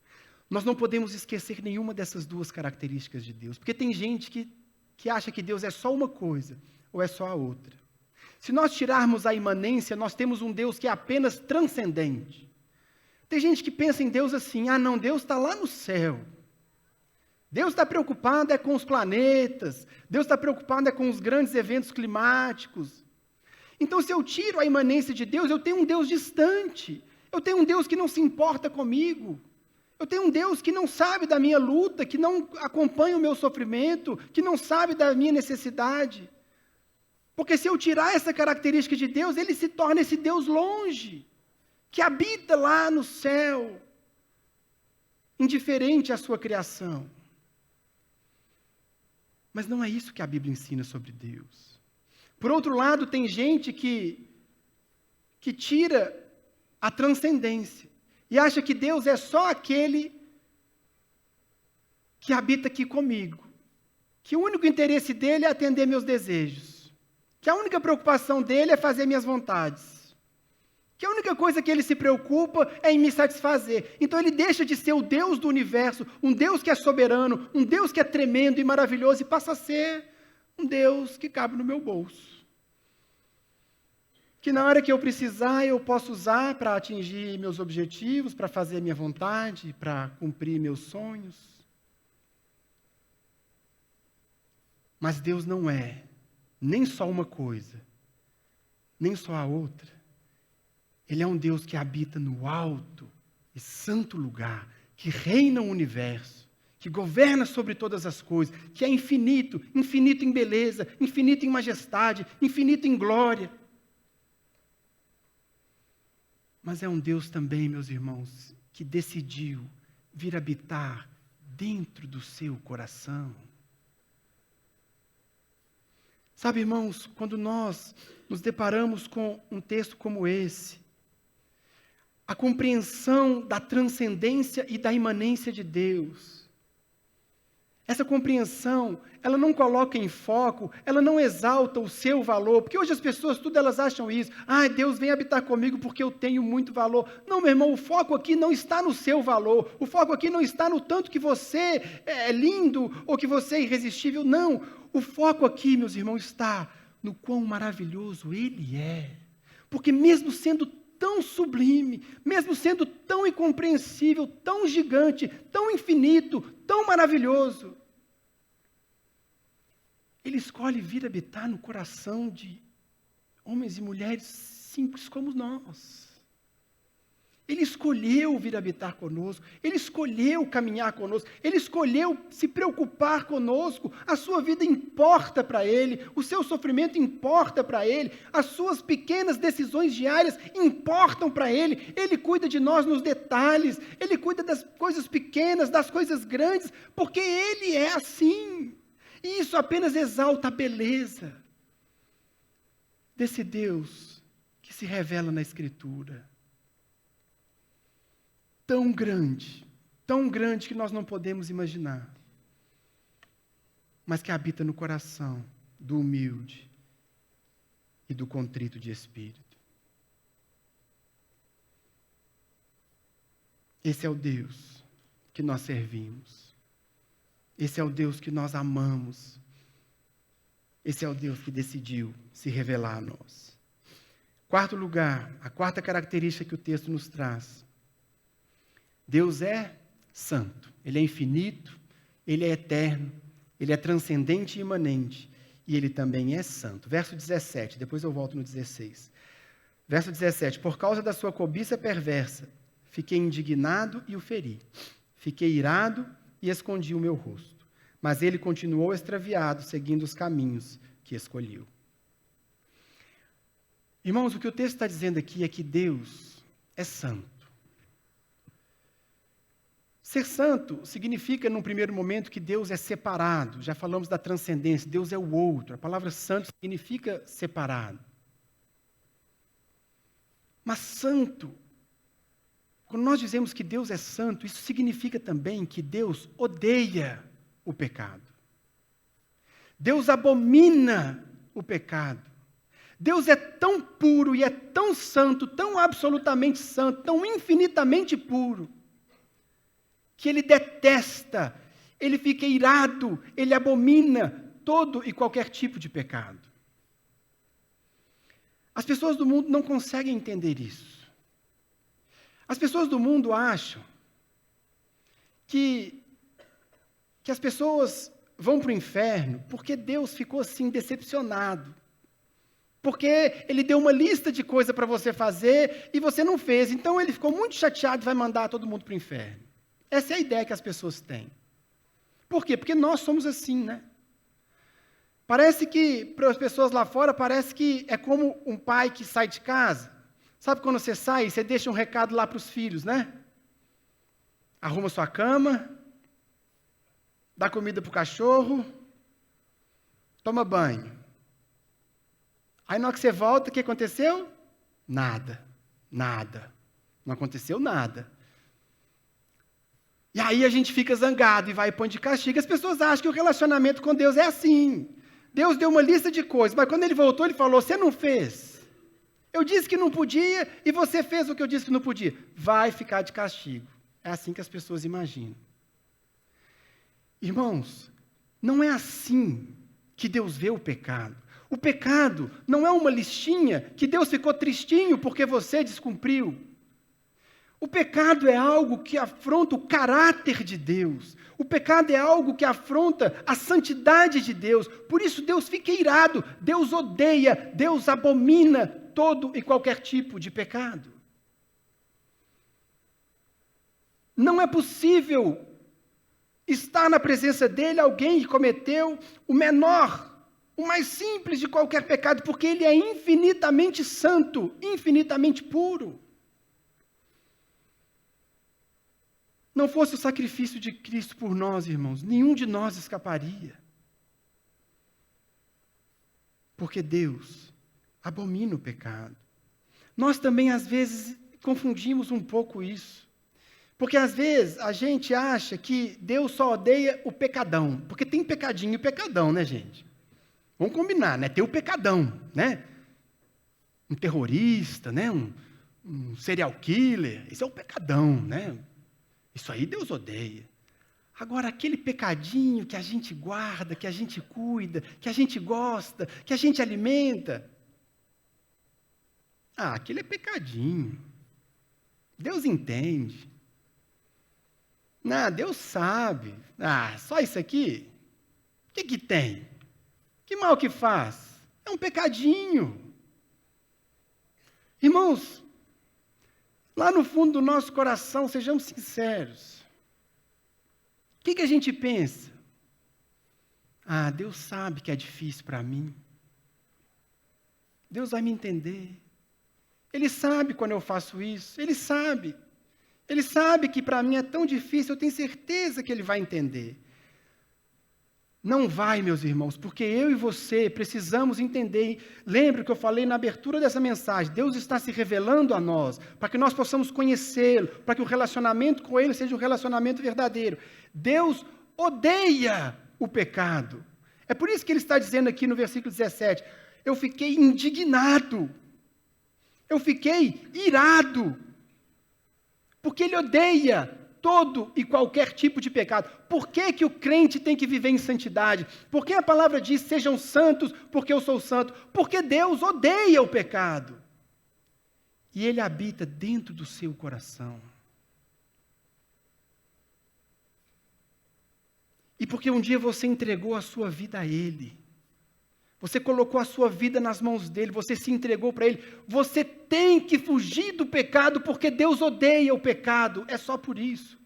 Nós não podemos esquecer nenhuma dessas duas características de Deus, porque tem gente que acha que Deus é só uma coisa ou é só a outra. Se nós tirarmos a imanência, nós temos um Deus que é apenas transcendente. Tem gente que pensa em Deus assim, não, Deus está lá no céu. Deus está preocupado com os planetas, Deus está preocupado com os grandes eventos climáticos. Então, se eu tiro a imanência de Deus, eu tenho um Deus distante, eu tenho um Deus que não se importa comigo, eu tenho um Deus que não sabe da minha luta, que não acompanha o meu sofrimento, que não sabe da minha necessidade. Porque se eu tirar essa característica de Deus, ele se torna esse Deus longe, que habita lá no céu, indiferente à sua criação. Mas não é isso que a Bíblia ensina sobre Deus. Por outro lado, tem gente que tira a transcendência e acha que Deus é só aquele que habita aqui comigo, que o único interesse dele é atender meus desejos, que a única preocupação dele é fazer minhas vontades, que a única coisa que ele se preocupa é em me satisfazer. Então ele deixa de ser o Deus do universo, um Deus que é soberano, um Deus que é tremendo e maravilhoso, e passa a ser um Deus que cabe no meu bolso. Que na hora que eu precisar, eu posso usar para atingir meus objetivos, para fazer minha vontade, para cumprir meus sonhos. Mas Deus não é nem só uma coisa, nem só a outra. Ele é um Deus que habita no alto e santo lugar, que reina o universo, que governa sobre todas as coisas, que é infinito, infinito em beleza, infinito em majestade, infinito em glória. Mas é um Deus também, meus irmãos, que decidiu vir habitar dentro do seu coração. Sabe, irmãos, quando nós nos deparamos com um texto como esse, a compreensão da transcendência e da imanência de Deus, essa compreensão, ela não coloca em foco, ela não exalta o seu valor, porque hoje as pessoas, tudo elas acham isso, Deus vem habitar comigo porque eu tenho muito valor. Não, meu irmão, o foco aqui não está no seu valor, o foco aqui não está no tanto que você é lindo ou que você é irresistível, não. O foco aqui, meus irmãos, está no quão maravilhoso Ele é, porque mesmo sendo tão sublime, mesmo sendo tão incompreensível, tão gigante, tão infinito, tão maravilhoso, Ele escolhe vir habitar no coração de homens e mulheres simples como nós. Ele escolheu vir habitar conosco, Ele escolheu caminhar conosco, Ele escolheu se preocupar conosco, a sua vida importa para Ele, o seu sofrimento importa para Ele, as suas pequenas decisões diárias importam para Ele, Ele cuida de nós nos detalhes, Ele cuida das coisas pequenas, das coisas grandes, porque Ele é assim, e isso apenas exalta a beleza desse Deus que se revela na Escritura. Tão grande que nós não podemos imaginar, mas que habita no coração do humilde e do contrito de espírito. Esse é o Deus que nós servimos, esse é o Deus que nós amamos, esse é o Deus que decidiu se revelar a nós. Quarto lugar, a quarta característica que o texto nos traz: Deus é santo, Ele é infinito, Ele é eterno, Ele é transcendente e imanente, e Ele também é santo. Verso 17, depois eu volto no 16. Verso 17, por causa da sua cobiça perversa, fiquei indignado e o feri. Fiquei irado e escondi o meu rosto. Mas ele continuou extraviado, seguindo os caminhos que escolheu. Irmãos, o que o texto está dizendo aqui é que Deus é santo. Ser santo significa, num primeiro momento, que Deus é separado. Já falamos da transcendência, Deus é o outro. A palavra santo significa separado. Mas santo, Quando nós dizemos que Deus é santo, isso significa também que Deus odeia o pecado. Deus abomina o pecado. Deus é tão puro e é tão santo, tão absolutamente santo, tão infinitamente puro, que Ele detesta, Ele fica irado, Ele abomina todo e qualquer tipo de pecado. As pessoas do mundo não conseguem entender isso. As pessoas do mundo acham que as pessoas vão para o inferno porque Deus ficou assim decepcionado. Porque Ele deu uma lista de coisas para você fazer e você não fez. Então Ele ficou muito chateado e vai mandar todo mundo para o inferno. Essa é a ideia que as pessoas têm. Por quê? Porque nós somos assim, né? Parece que, para as pessoas lá fora, parece que é como um pai que sai de casa. Sabe quando você sai, você deixa um recado lá para os filhos, né? Arruma sua cama, dá comida para o cachorro, toma banho. Aí na hora que você volta, o que aconteceu? Nada. Não aconteceu nada. E aí a gente fica zangado e vai e põe de castigo. As pessoas acham que o relacionamento com Deus é assim. Deus deu uma lista de coisas, mas quando Ele voltou, Ele falou, você não fez. Eu disse que não podia e você fez o que eu disse que não podia. Vai ficar de castigo. É assim que as pessoas imaginam. Irmãos, não é assim que Deus vê o pecado. O pecado não é uma listinha que Deus ficou tristinho porque você descumpriu. O pecado é algo que afronta o caráter de Deus. O pecado é algo que afronta a santidade de Deus. Por isso Deus fica irado, Deus odeia, Deus abomina todo e qualquer tipo de pecado. Não é possível estar na presença dele alguém que cometeu o menor, o mais simples de qualquer pecado, porque ele é infinitamente santo, infinitamente puro. Não fosse o sacrifício de Cristo por nós, irmãos, nenhum de nós escaparia. Porque Deus abomina o pecado. Nós também, às vezes, confundimos um pouco isso. Porque, às vezes, a gente acha que Deus só odeia o pecadão. Porque tem pecadinho e pecadão, né, gente? Vamos combinar, né? Tem o pecadão, né? Um terrorista, né? Um serial killer. Esse é o pecadão, né? Isso aí Deus odeia. Agora, aquele pecadinho que a gente guarda, que a gente cuida, que a gente gosta, que a gente alimenta. Aquele é pecadinho. Deus entende. Deus sabe. Só isso aqui? O que tem? Que mal que faz? É um pecadinho. Irmãos, lá no fundo do nosso coração, sejamos sinceros. O que a gente pensa? Deus sabe que é difícil para mim. Deus vai me entender. Ele sabe quando eu faço isso. Ele sabe. Ele sabe que para mim é tão difícil, eu tenho certeza que Ele vai entender. Não vai, meus irmãos, porque eu e você precisamos entender. Lembre que eu falei na abertura dessa mensagem, Deus está se revelando a nós, para que nós possamos conhecê-lo, para que o relacionamento com Ele seja um relacionamento verdadeiro. Deus odeia o pecado. É por isso que Ele está dizendo aqui no versículo 17, eu fiquei indignado, eu fiquei irado, porque Ele odeia todo e qualquer tipo de pecado. Por que o crente tem que viver em santidade? Por que a palavra diz, sejam santos, porque eu sou santo? Porque Deus odeia o pecado. E Ele habita dentro do seu coração. E porque um dia você entregou a sua vida a Ele. Você colocou a sua vida nas mãos dEle, você se entregou para Ele. Você tem que fugir do pecado, porque Deus odeia o pecado. É só por isso.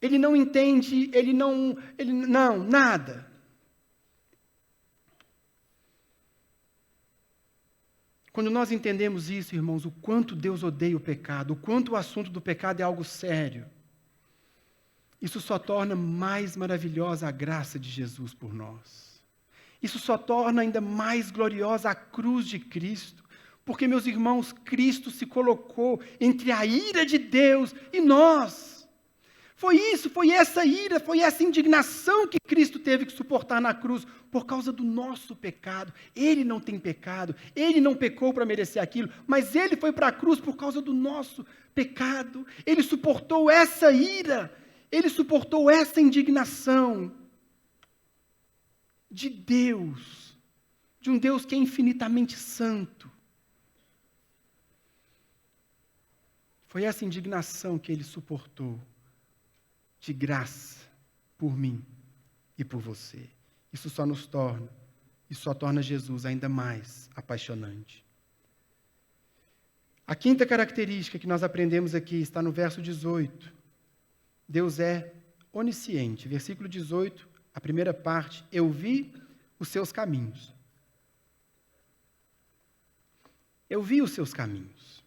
Ele não entende, nada. Quando nós entendemos isso, irmãos, o quanto Deus odeia o pecado, o quanto o assunto do pecado é algo sério, isso só torna mais maravilhosa a graça de Jesus por nós. Isso só torna ainda mais gloriosa a cruz de Cristo, Porque, meus irmãos, Cristo se colocou entre a ira de Deus e nós. Foi essa ira, foi essa indignação que Cristo teve que suportar na cruz por causa do nosso pecado. Ele não tem pecado, ele não pecou para merecer aquilo, mas ele foi para a cruz por causa do nosso pecado. Ele suportou essa ira, ele suportou essa indignação de Deus, de um Deus que é infinitamente santo. Foi essa indignação que ele suportou, de graça, por mim e por você. Isso só torna Jesus ainda mais apaixonante. A quinta característica que nós aprendemos aqui está no verso 18. Deus é onisciente. Versículo 18, a primeira parte, eu vi os seus caminhos. Eu vi os seus caminhos.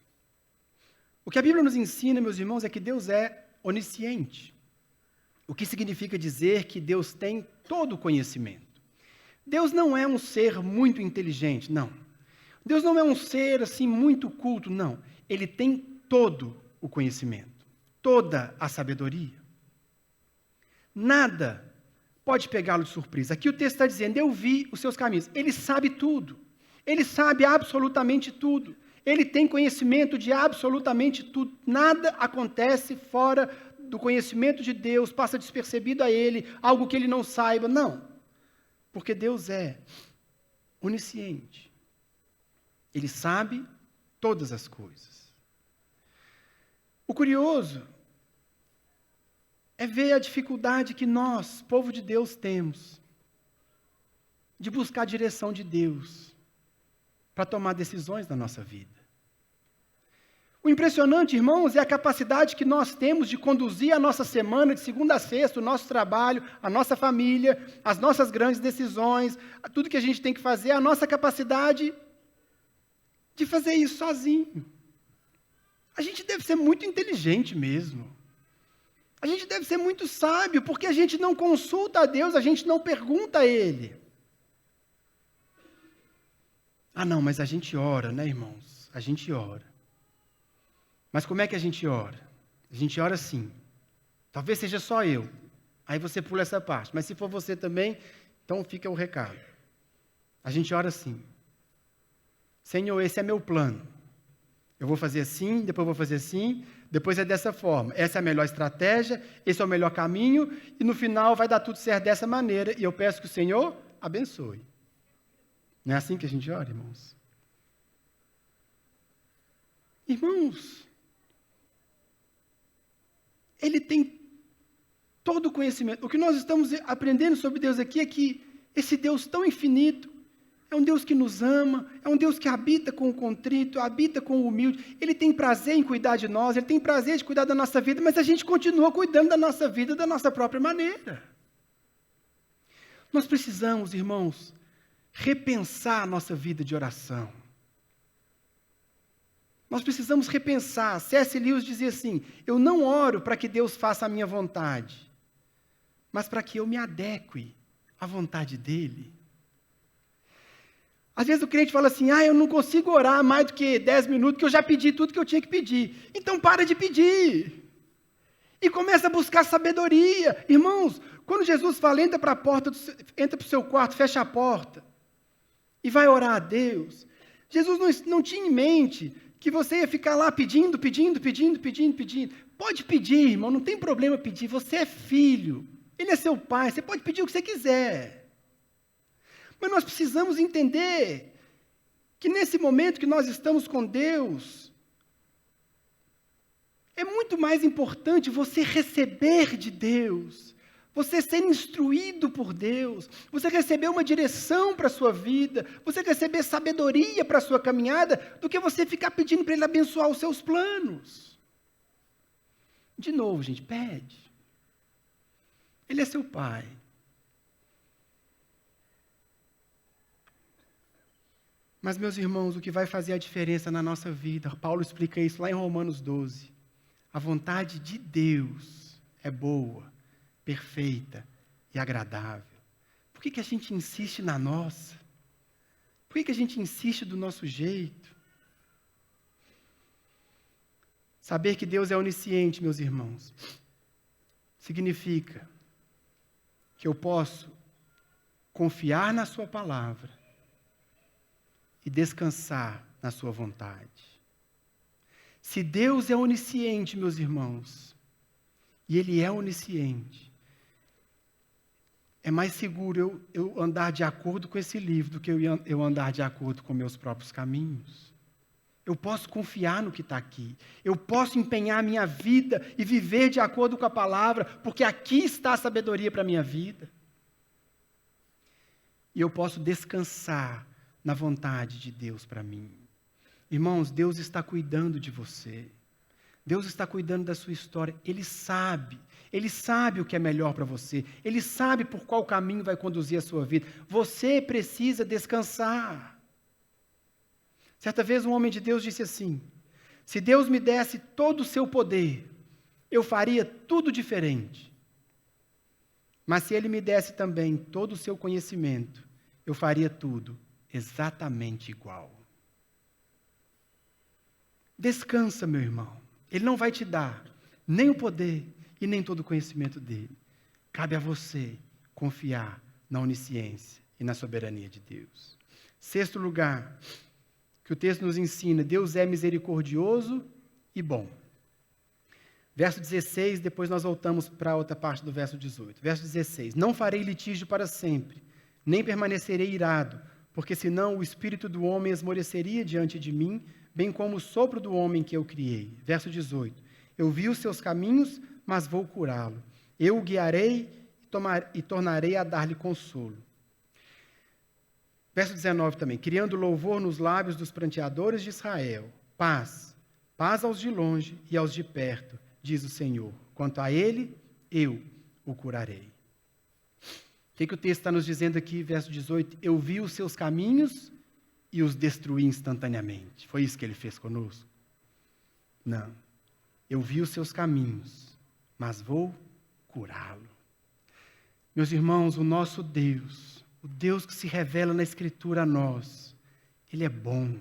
O que a Bíblia nos ensina, meus irmãos, é que Deus é onisciente. O que significa dizer que Deus tem todo o conhecimento. Deus não é um ser muito inteligente, não. Deus não é um ser assim muito culto, não. Ele tem todo o conhecimento, toda a sabedoria. Nada pode pegá-lo de surpresa. Aqui o texto está dizendo, eu vi os seus caminhos. Ele sabe tudo. Ele sabe absolutamente tudo. Ele tem conhecimento de absolutamente tudo. Nada acontece fora do conhecimento de Deus, passa despercebido a ele, algo que ele não saiba. Não. Porque Deus é onisciente. Ele sabe todas as coisas. O curioso é ver a dificuldade que nós, povo de Deus, temos de buscar a direção de Deus para tomar decisões na nossa vida. O impressionante, irmãos, é a capacidade que nós temos de conduzir a nossa semana de segunda a sexta, o nosso trabalho, a nossa família, as nossas grandes decisões, tudo que a gente tem que fazer, a nossa capacidade de fazer isso sozinho. A gente deve ser muito inteligente mesmo. A gente deve ser muito sábio, porque a gente não consulta a Deus, a gente não pergunta a Ele. Ah, não, mas a gente ora, né, irmãos? A gente ora. Mas como é que a gente ora? A gente ora assim. Talvez seja só eu. Aí você pula essa parte. Mas se for você também, então fica o recado. A gente ora assim. Senhor, esse é meu plano. Eu vou fazer assim, depois vou fazer assim, depois é dessa forma. Essa é a melhor estratégia, esse é o melhor caminho, e no final vai dar tudo certo dessa maneira. E eu peço que o Senhor abençoe. Não é assim que a gente ora, irmãos? Irmãos, Ele tem todo o conhecimento. O que nós estamos aprendendo sobre Deus aqui é que esse Deus tão infinito é um Deus que nos ama, é um Deus que habita com o contrito, habita com o humilde. Ele tem prazer em cuidar de nós, Ele tem prazer de cuidar da nossa vida, mas a gente continua cuidando da nossa vida da nossa própria maneira. Nós precisamos, irmãos, repensar a nossa vida de oração. Nós precisamos repensar. C.S. Lewis dizia assim, eu não oro para que Deus faça a minha vontade, mas para que eu me adeque à vontade dEle. Às vezes o crente fala assim, eu não consigo orar mais do que 10 minutos, que eu já pedi tudo que eu tinha que pedir. Então para de pedir. E começa a buscar sabedoria. Irmãos, quando Jesus fala, entra para o seu quarto, fecha a porta, e vai orar a Deus, Jesus não tinha em mente que você ia ficar lá pedindo. Pode pedir, irmão, não tem problema pedir, você é filho, Ele é seu pai, você pode pedir o que você quiser. Mas nós precisamos entender que nesse momento que nós estamos com Deus, é muito mais importante você receber de Deus, você ser instruído por Deus, você receber uma direção para a sua vida, você receber sabedoria para a sua caminhada, do que você ficar pedindo para Ele abençoar os seus planos. De novo, gente, pede. Ele é seu pai. Mas, meus irmãos, o que vai fazer a diferença na nossa vida, Paulo explica isso lá em Romanos 12. A vontade de Deus é boa, perfeita e agradável. Por que a gente insiste na nossa? Por que a gente insiste do nosso jeito? Saber que Deus é onisciente, meus irmãos, significa que eu posso confiar na sua palavra e descansar na sua vontade. Se Deus é onisciente, meus irmãos, e Ele é onisciente, é mais seguro eu andar de acordo com esse livro do que eu andar de acordo com meus próprios caminhos. Eu posso confiar no que está aqui. Eu posso empenhar a minha vida e viver de acordo com a palavra, porque aqui está a sabedoria para a minha vida. E eu posso descansar na vontade de Deus para mim. Irmãos, Deus está cuidando de você. Deus está cuidando da sua história. Ele sabe o que é melhor para você. Ele sabe por qual caminho vai conduzir a sua vida. Você precisa descansar. Certa vez um homem de Deus disse assim: se Deus me desse todo o seu poder, eu faria tudo diferente. Mas se Ele me desse também todo o seu conhecimento, eu faria tudo exatamente igual. Descansa, meu irmão. Ele não vai te dar nem o poder e nem todo o conhecimento dele. Cabe a você confiar na onisciência e na soberania de Deus. Sexto lugar, que o texto nos ensina: Deus é misericordioso e bom. Verso 16, depois nós voltamos para a outra parte do verso 18. Verso 16: não farei litígio para sempre, nem permanecerei irado, porque senão o espírito do homem esmoreceria diante de mim, bem como o sopro do homem que eu criei. Verso 18: eu vi os seus caminhos, mas vou curá-lo. Eu o guiarei e tornarei a dar-lhe consolo. Verso 19 também: criando louvor nos lábios dos pranteadores de Israel. Paz, paz aos de longe e aos de perto, diz o Senhor. Quanto a ele, eu o curarei. O que o texto está nos dizendo aqui, verso 18? Eu vi os seus caminhos e os destruí instantaneamente. Foi isso que ele fez conosco? Não. Eu vi os seus caminhos, mas vou curá-lo. Meus irmãos, o nosso Deus, o Deus que se revela na Escritura a nós, Ele é bom,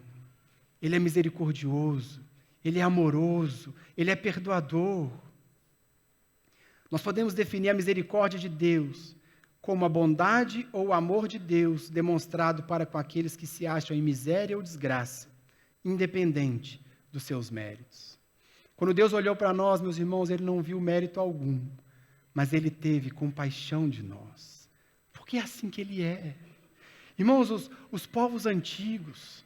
Ele é misericordioso, Ele é amoroso, Ele é perdoador. Nós podemos definir a misericórdia de Deus como a bondade ou o amor de Deus demonstrado para com aqueles que se acham em miséria ou desgraça, independente dos seus méritos. Quando Deus olhou para nós, meus irmãos, Ele não viu mérito algum, mas Ele teve compaixão de nós, porque é assim que Ele é. Irmãos, os povos antigos,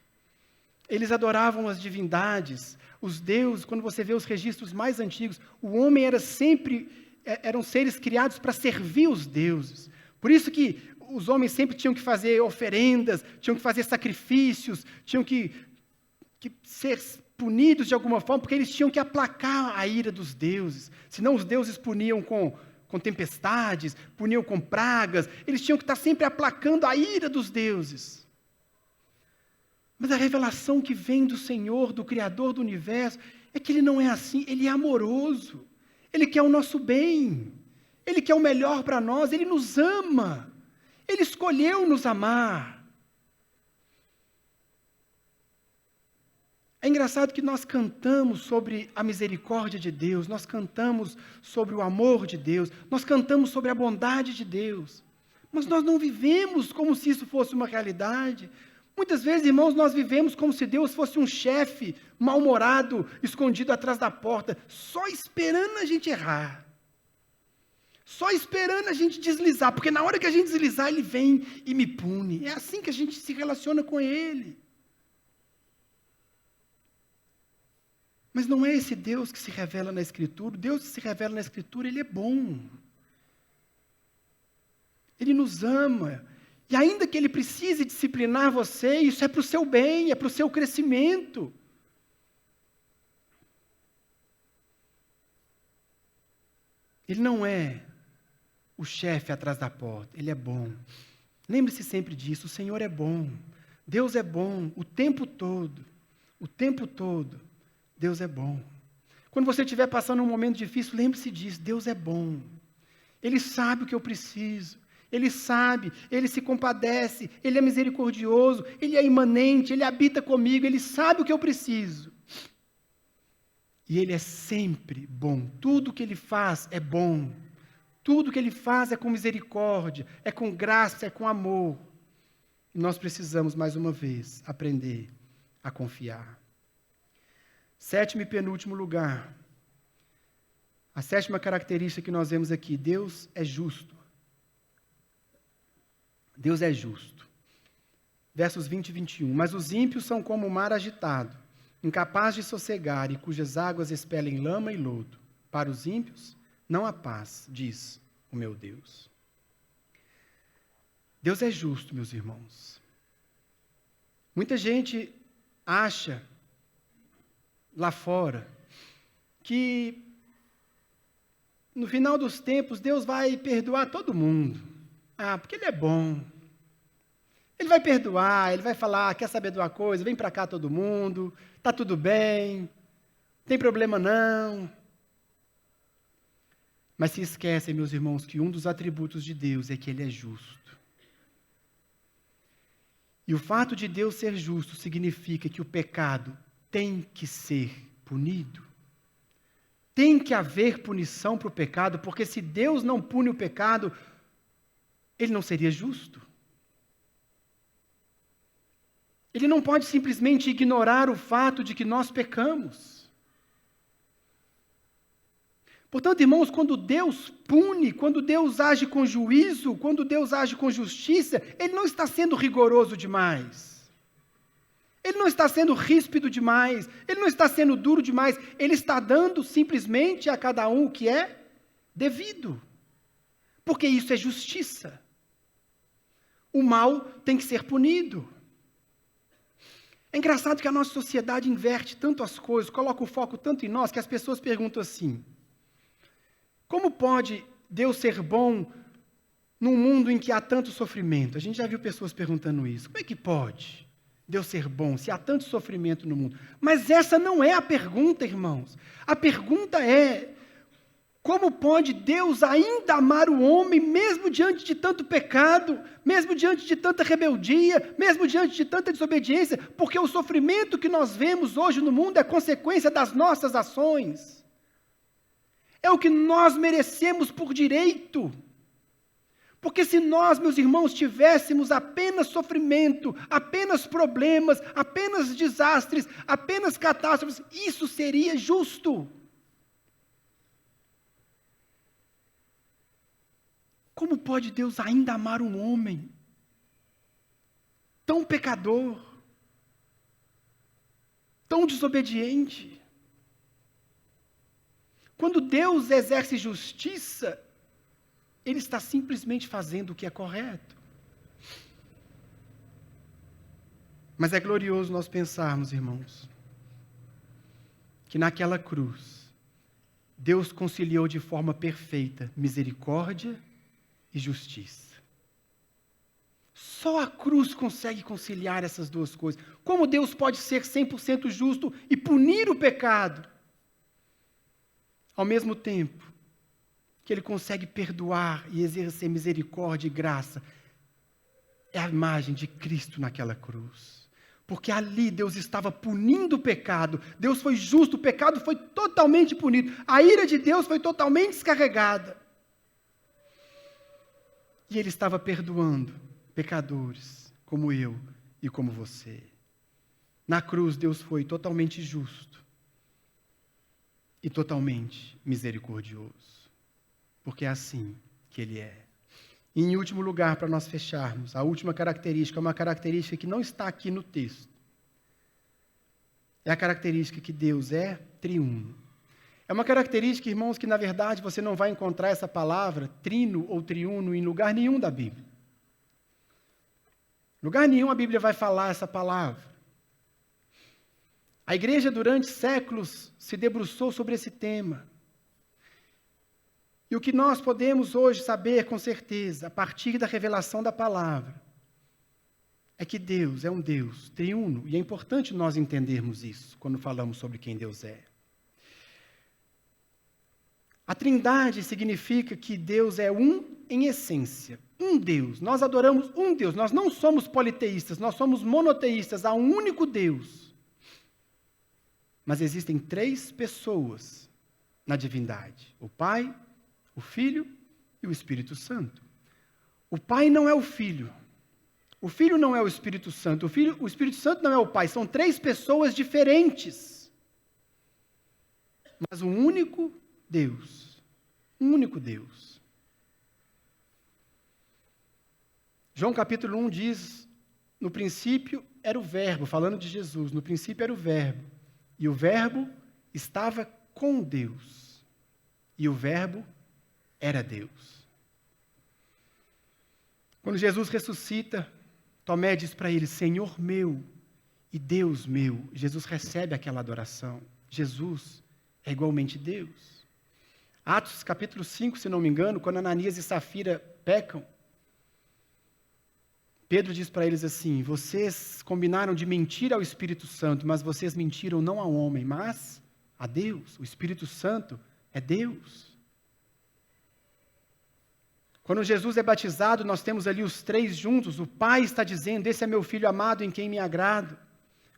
eles adoravam as divindades, os deuses. Quando você vê os registros mais antigos, o homem eram seres criados para servir os deuses. Por isso que os homens sempre tinham que fazer oferendas, tinham que fazer sacrifícios, tinham que ser punidos de alguma forma, porque eles tinham que aplacar a ira dos deuses. Senão os deuses puniam com tempestades, puniam com pragas, eles tinham que estar sempre aplacando a ira dos deuses. Mas a revelação que vem do Senhor, do Criador do universo, é que Ele não é assim. Ele é amoroso, Ele quer o nosso bem, Ele quer o melhor para nós, Ele nos ama, Ele escolheu nos amar. É engraçado que nós cantamos sobre a misericórdia de Deus, nós cantamos sobre o amor de Deus, nós cantamos sobre a bondade de Deus, mas nós não vivemos como se isso fosse uma realidade. Muitas vezes, irmãos, nós vivemos como se Deus fosse um chefe mal-humorado, escondido atrás da porta, só esperando a gente errar. Só esperando a gente deslizar, porque na hora que a gente deslizar, Ele vem e me pune. É assim que a gente se relaciona com Ele. Mas não é esse Deus que se revela na Escritura. O Deus que se revela na Escritura, Ele é bom. Ele nos ama. E ainda que Ele precise disciplinar você, isso é para o seu bem, é para o seu crescimento. Ele não é o chefe atrás da porta, Ele é bom. Lembre-se sempre disso, o Senhor é bom. Deus é bom o tempo todo. O tempo todo, Deus é bom. Quando você estiver passando um momento difícil, lembre-se disso, Deus é bom. Ele sabe o que eu preciso. Ele sabe, Ele se compadece, Ele é misericordioso, Ele é imanente, Ele habita comigo, Ele sabe o que eu preciso. E Ele é sempre bom. Tudo que Ele faz é bom. Tudo que Ele faz é com misericórdia, é com graça, é com amor. E nós precisamos, mais uma vez, aprender a confiar. Sétimo e penúltimo lugar. A sétima característica que nós vemos aqui: Deus é justo. Deus é justo. Versos 20 e 21. Mas os ímpios são como o mar agitado, incapaz de sossegar, e cujas águas expelem lama e lodo. Para os ímpios não há paz, diz o meu Deus. Deus é justo, meus irmãos. Muita gente acha lá fora que no final dos tempos Deus vai perdoar todo mundo. Porque Ele é bom. Ele vai perdoar, Ele vai falar, quer saber de uma coisa? Vem para cá todo mundo, está tudo bem, não tem problema não. Mas se esquecem, meus irmãos, que um dos atributos de Deus é que Ele é justo. E o fato de Deus ser justo significa que o pecado tem que ser punido. Tem que haver punição para o pecado, porque se Deus não pune o pecado, Ele não seria justo. Ele não pode simplesmente ignorar o fato de que nós pecamos. Portanto, irmãos, quando Deus pune, quando Deus age com juízo, quando Deus age com justiça, Ele não está sendo rigoroso demais. Ele não está sendo ríspido demais. Ele não está sendo duro demais. Ele está dando simplesmente a cada um o que é devido. Porque isso é justiça. O mal tem que ser punido. É engraçado que a nossa sociedade inverte tanto as coisas, coloca o foco tanto em nós, que as pessoas perguntam assim: como pode Deus ser bom num mundo em que há tanto sofrimento? A gente já viu pessoas perguntando isso. Como é que pode Deus ser bom se há tanto sofrimento no mundo? Mas essa não é a pergunta, irmãos. A pergunta é: como pode Deus ainda amar o homem, mesmo diante de tanto pecado, mesmo diante de tanta rebeldia, mesmo diante de tanta desobediência? Porque o sofrimento que nós vemos hoje no mundo é consequência das nossas ações. É o que nós merecemos por direito. Porque se nós, meus irmãos, tivéssemos apenas sofrimento, apenas problemas, apenas desastres, apenas catástrofes, isso seria justo. Como pode Deus ainda amar um homem tão pecador, tão desobediente? Quando Deus exerce justiça, Ele está simplesmente fazendo o que é correto. Mas é glorioso nós pensarmos, irmãos, que naquela cruz, Deus conciliou de forma perfeita misericórdia e justiça. Só a cruz consegue conciliar essas duas coisas. Como Deus pode ser 100% justo e punir o pecado, ao mesmo tempo que Ele consegue perdoar e exercer misericórdia e graça? É a imagem de Cristo naquela cruz. Porque ali Deus estava punindo o pecado. Deus foi justo, o pecado foi totalmente punido. A ira de Deus foi totalmente descarregada. E Ele estava perdoando pecadores como eu e como você. Na cruz, Deus foi totalmente justo e totalmente misericordioso, porque é assim que Ele é. E em último lugar, para nós fecharmos, a última característica é uma característica que não está aqui no texto. É a característica que Deus é triuno. É uma característica, irmãos, que na verdade você não vai encontrar essa palavra, trino ou triuno, em lugar nenhum da Bíblia. Em lugar nenhum a Bíblia vai falar essa palavra. A igreja durante séculos se debruçou sobre esse tema. E o que nós podemos hoje saber com certeza, a partir da revelação da palavra, é que Deus é um Deus triuno. E é importante nós entendermos isso quando falamos sobre quem Deus é. A Trindade significa que Deus é um em essência, um Deus. Nós adoramos um Deus, nós não somos politeístas, nós somos monoteístas, há um único Deus. Mas existem 3 pessoas na divindade: o Pai, o Filho e o Espírito Santo. O Pai não é o Filho. O Filho não é o Espírito Santo. O Espírito Santo não é o Pai. São 3 pessoas diferentes. Mas um único Deus. Um único Deus. João capítulo 1 diz: no princípio era o Verbo, falando de Jesus, no princípio era o Verbo, e o Verbo estava com Deus, e o Verbo era Deus. Quando Jesus ressuscita, Tomé diz para ele: Senhor meu e Deus meu. Jesus recebe aquela adoração. Jesus é igualmente Deus. Atos capítulo 5, se não me engano, quando Ananias e Safira pecam, Pedro diz para eles assim: vocês combinaram de mentir ao Espírito Santo, mas vocês mentiram não ao homem, mas a Deus. O Espírito Santo é Deus. Quando Jesus é batizado, nós temos ali os 3 juntos. O Pai está dizendo: esse é meu Filho amado em quem me agrado.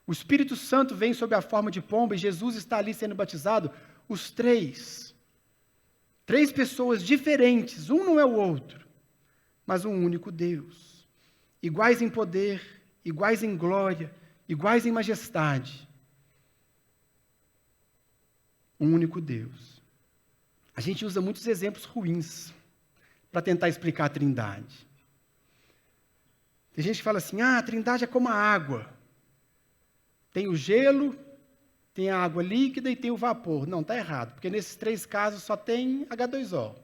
O Espírito Santo vem sob a forma de pomba e Jesus está ali sendo batizado. Os 3. 3 pessoas diferentes, um não é o outro, mas um único Deus. Iguais em poder, iguais em glória, iguais em majestade. Um único Deus. A gente usa muitos exemplos ruins para tentar explicar a Trindade. Tem gente que fala assim: a Trindade é como a água. Tem o gelo, tem a água líquida e tem o vapor. Não, está errado, porque nesses 3 casos só tem H2O.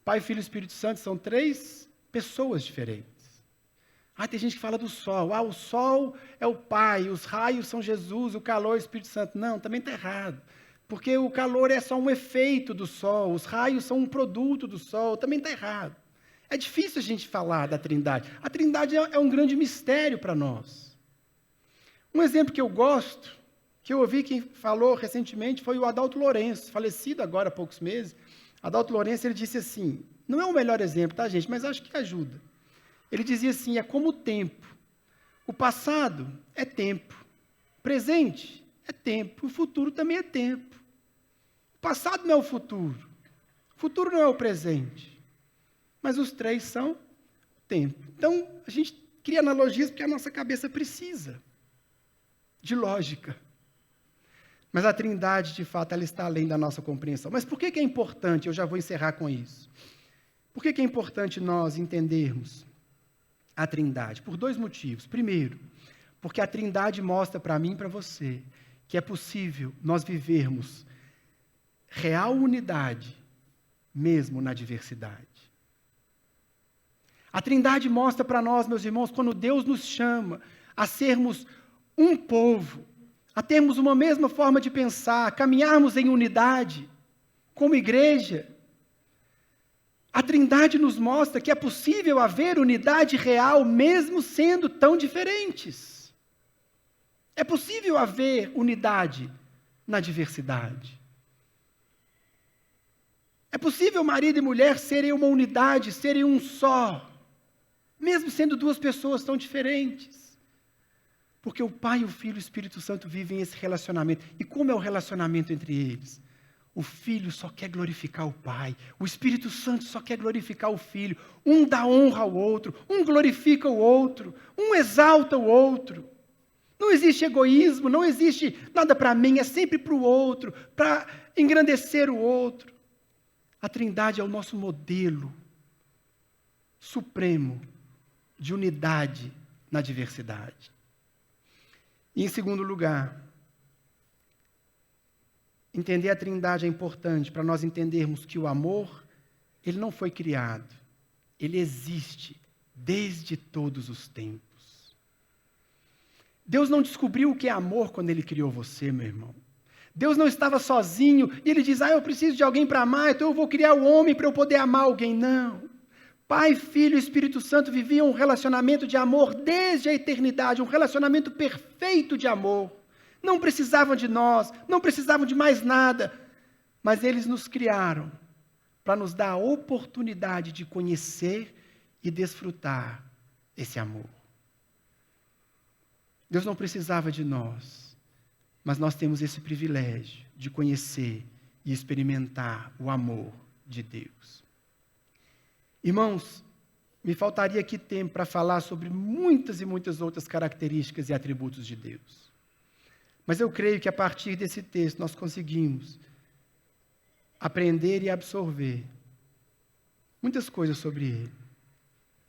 Pai, Filho e Espírito Santo são 3 pessoas diferentes. Tem gente que fala do sol. O sol é o Pai, os raios são Jesus, o calor é o Espírito Santo. Não, também está errado. Porque o calor é só um efeito do sol, os raios são um produto do sol. Também está errado. É difícil a gente falar da Trindade. A Trindade é um grande mistério para nós. Um exemplo que eu gosto, que eu ouvi quem falou recentemente, foi o Adalto Lourenço, falecido agora há poucos meses. Adalto Lourenço, ele disse assim, não é o melhor exemplo, tá, gente, mas acho que ajuda. Ele dizia assim: é como o tempo. O passado é tempo. O presente é tempo. O futuro também é tempo. O passado não é o futuro. O futuro não é o presente. Mas os 3 são tempo. Então, a gente cria analogias porque a nossa cabeça precisa de lógica. Mas a Trindade, de fato, ela está além da nossa compreensão. Mas por que é importante? Eu já vou encerrar com isso. Por que é importante nós entendermos a Trindade? Por 2 motivos. Primeiro, porque a Trindade mostra para mim e para você que é possível nós vivermos real unidade, mesmo na diversidade. A Trindade mostra para nós, meus irmãos, quando Deus nos chama a sermos um povo, a termos uma mesma forma de pensar, a caminharmos em unidade, como igreja. A Trindade nos mostra que é possível haver unidade real, mesmo sendo tão diferentes. É possível haver unidade na diversidade. É possível marido e mulher serem uma unidade, serem um só, mesmo sendo 2 pessoas tão diferentes. Porque o Pai, o Filho e o Espírito Santo vivem esse relacionamento. E como é o relacionamento entre eles? O Filho só quer glorificar o Pai. O Espírito Santo só quer glorificar o Filho. Um dá honra ao outro. Um glorifica o outro. Um exalta o outro. Não existe egoísmo. Não existe nada para mim. É sempre para o outro. Para engrandecer o outro. A Trindade é o nosso modelo supremo de unidade na diversidade. E, em segundo lugar, entender a Trindade é importante para nós entendermos que o amor, ele não foi criado, ele existe desde todos os tempos. Deus não descobriu o que é amor quando ele criou você, meu irmão. Deus não estava sozinho e ele diz: eu preciso de alguém para amar, então eu vou criar o homem para eu poder amar alguém. Não. Pai, Filho e Espírito Santo viviam um relacionamento de amor desde a eternidade, um relacionamento perfeito de amor. Não precisavam de nós, não precisavam de mais nada, mas eles nos criaram para nos dar a oportunidade de conhecer e desfrutar esse amor. Deus não precisava de nós, mas nós temos esse privilégio de conhecer e experimentar o amor de Deus. Irmãos, me faltaria aqui tempo para falar sobre muitas e muitas outras características e atributos de Deus. Mas eu creio que a partir desse texto nós conseguimos aprender e absorver muitas coisas sobre Ele,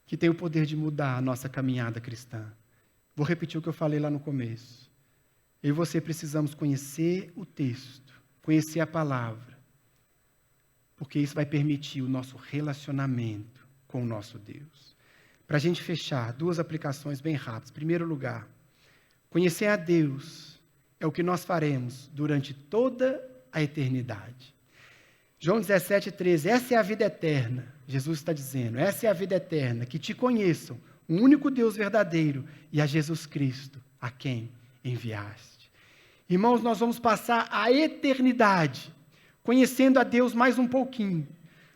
que tem o poder de mudar a nossa caminhada cristã. Vou repetir o que eu falei lá no começo. Eu e você precisamos conhecer o texto, conhecer a palavra, porque isso vai permitir o nosso relacionamento com o nosso Deus. Para a gente fechar, 2 aplicações bem rápidas. Em primeiro lugar, conhecer a Deus é o que nós faremos durante toda a eternidade. João 17,13, essa é a vida eterna, Jesus está dizendo, essa é a vida eterna, que te conheçam, o único Deus verdadeiro e a Jesus Cristo, a quem enviaste. Irmãos, nós vamos passar a eternidade conhecendo a Deus mais um pouquinho.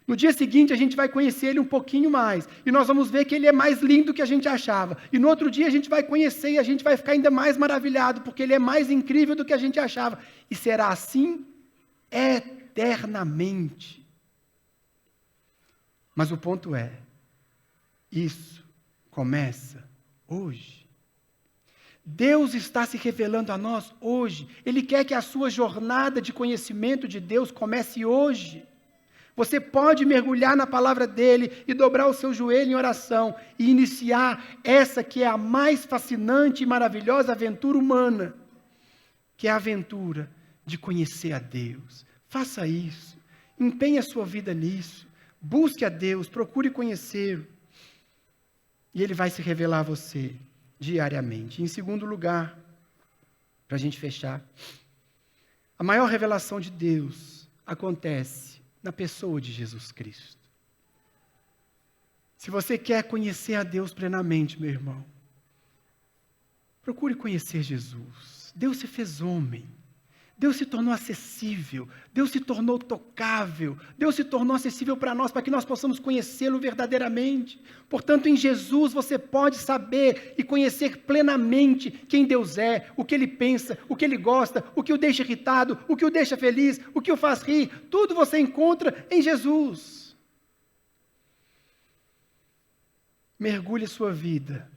No dia seguinte, a gente vai conhecer Ele um pouquinho mais. E nós vamos ver que Ele é mais lindo do que a gente achava. E no outro dia, a gente vai conhecer e a gente vai ficar ainda mais maravilhado, porque Ele é mais incrível do que a gente achava. E será assim eternamente. Mas o ponto é, isso começa hoje. Deus está se revelando a nós hoje. Ele quer que a sua jornada de conhecimento de Deus comece hoje. Você pode mergulhar na palavra dele e dobrar o seu joelho em oração e iniciar essa que é a mais fascinante e maravilhosa aventura humana, que é a aventura de conhecer a Deus. Faça isso. Empenhe a sua vida nisso. Busque a Deus, procure conhecê-lo. E Ele vai se revelar a você diariamente. Em segundo lugar, para a gente fechar, a maior revelação de Deus acontece na pessoa de Jesus Cristo. Se você quer conhecer a Deus plenamente, meu irmão, procure conhecer Jesus. Deus se fez homem. Deus se tornou acessível, Deus se tornou tocável, Deus se tornou acessível para nós, para que nós possamos conhecê-lo verdadeiramente. Portanto, em Jesus você pode saber e conhecer plenamente quem Deus é, o que Ele pensa, o que Ele gosta, o que o deixa irritado, o que o deixa feliz, o que o faz rir. Tudo você encontra em Jesus. Mergulhe sua vida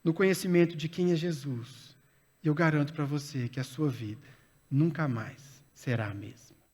no conhecimento de quem é Jesus. E eu garanto para você que a sua vida nunca mais será a mesma.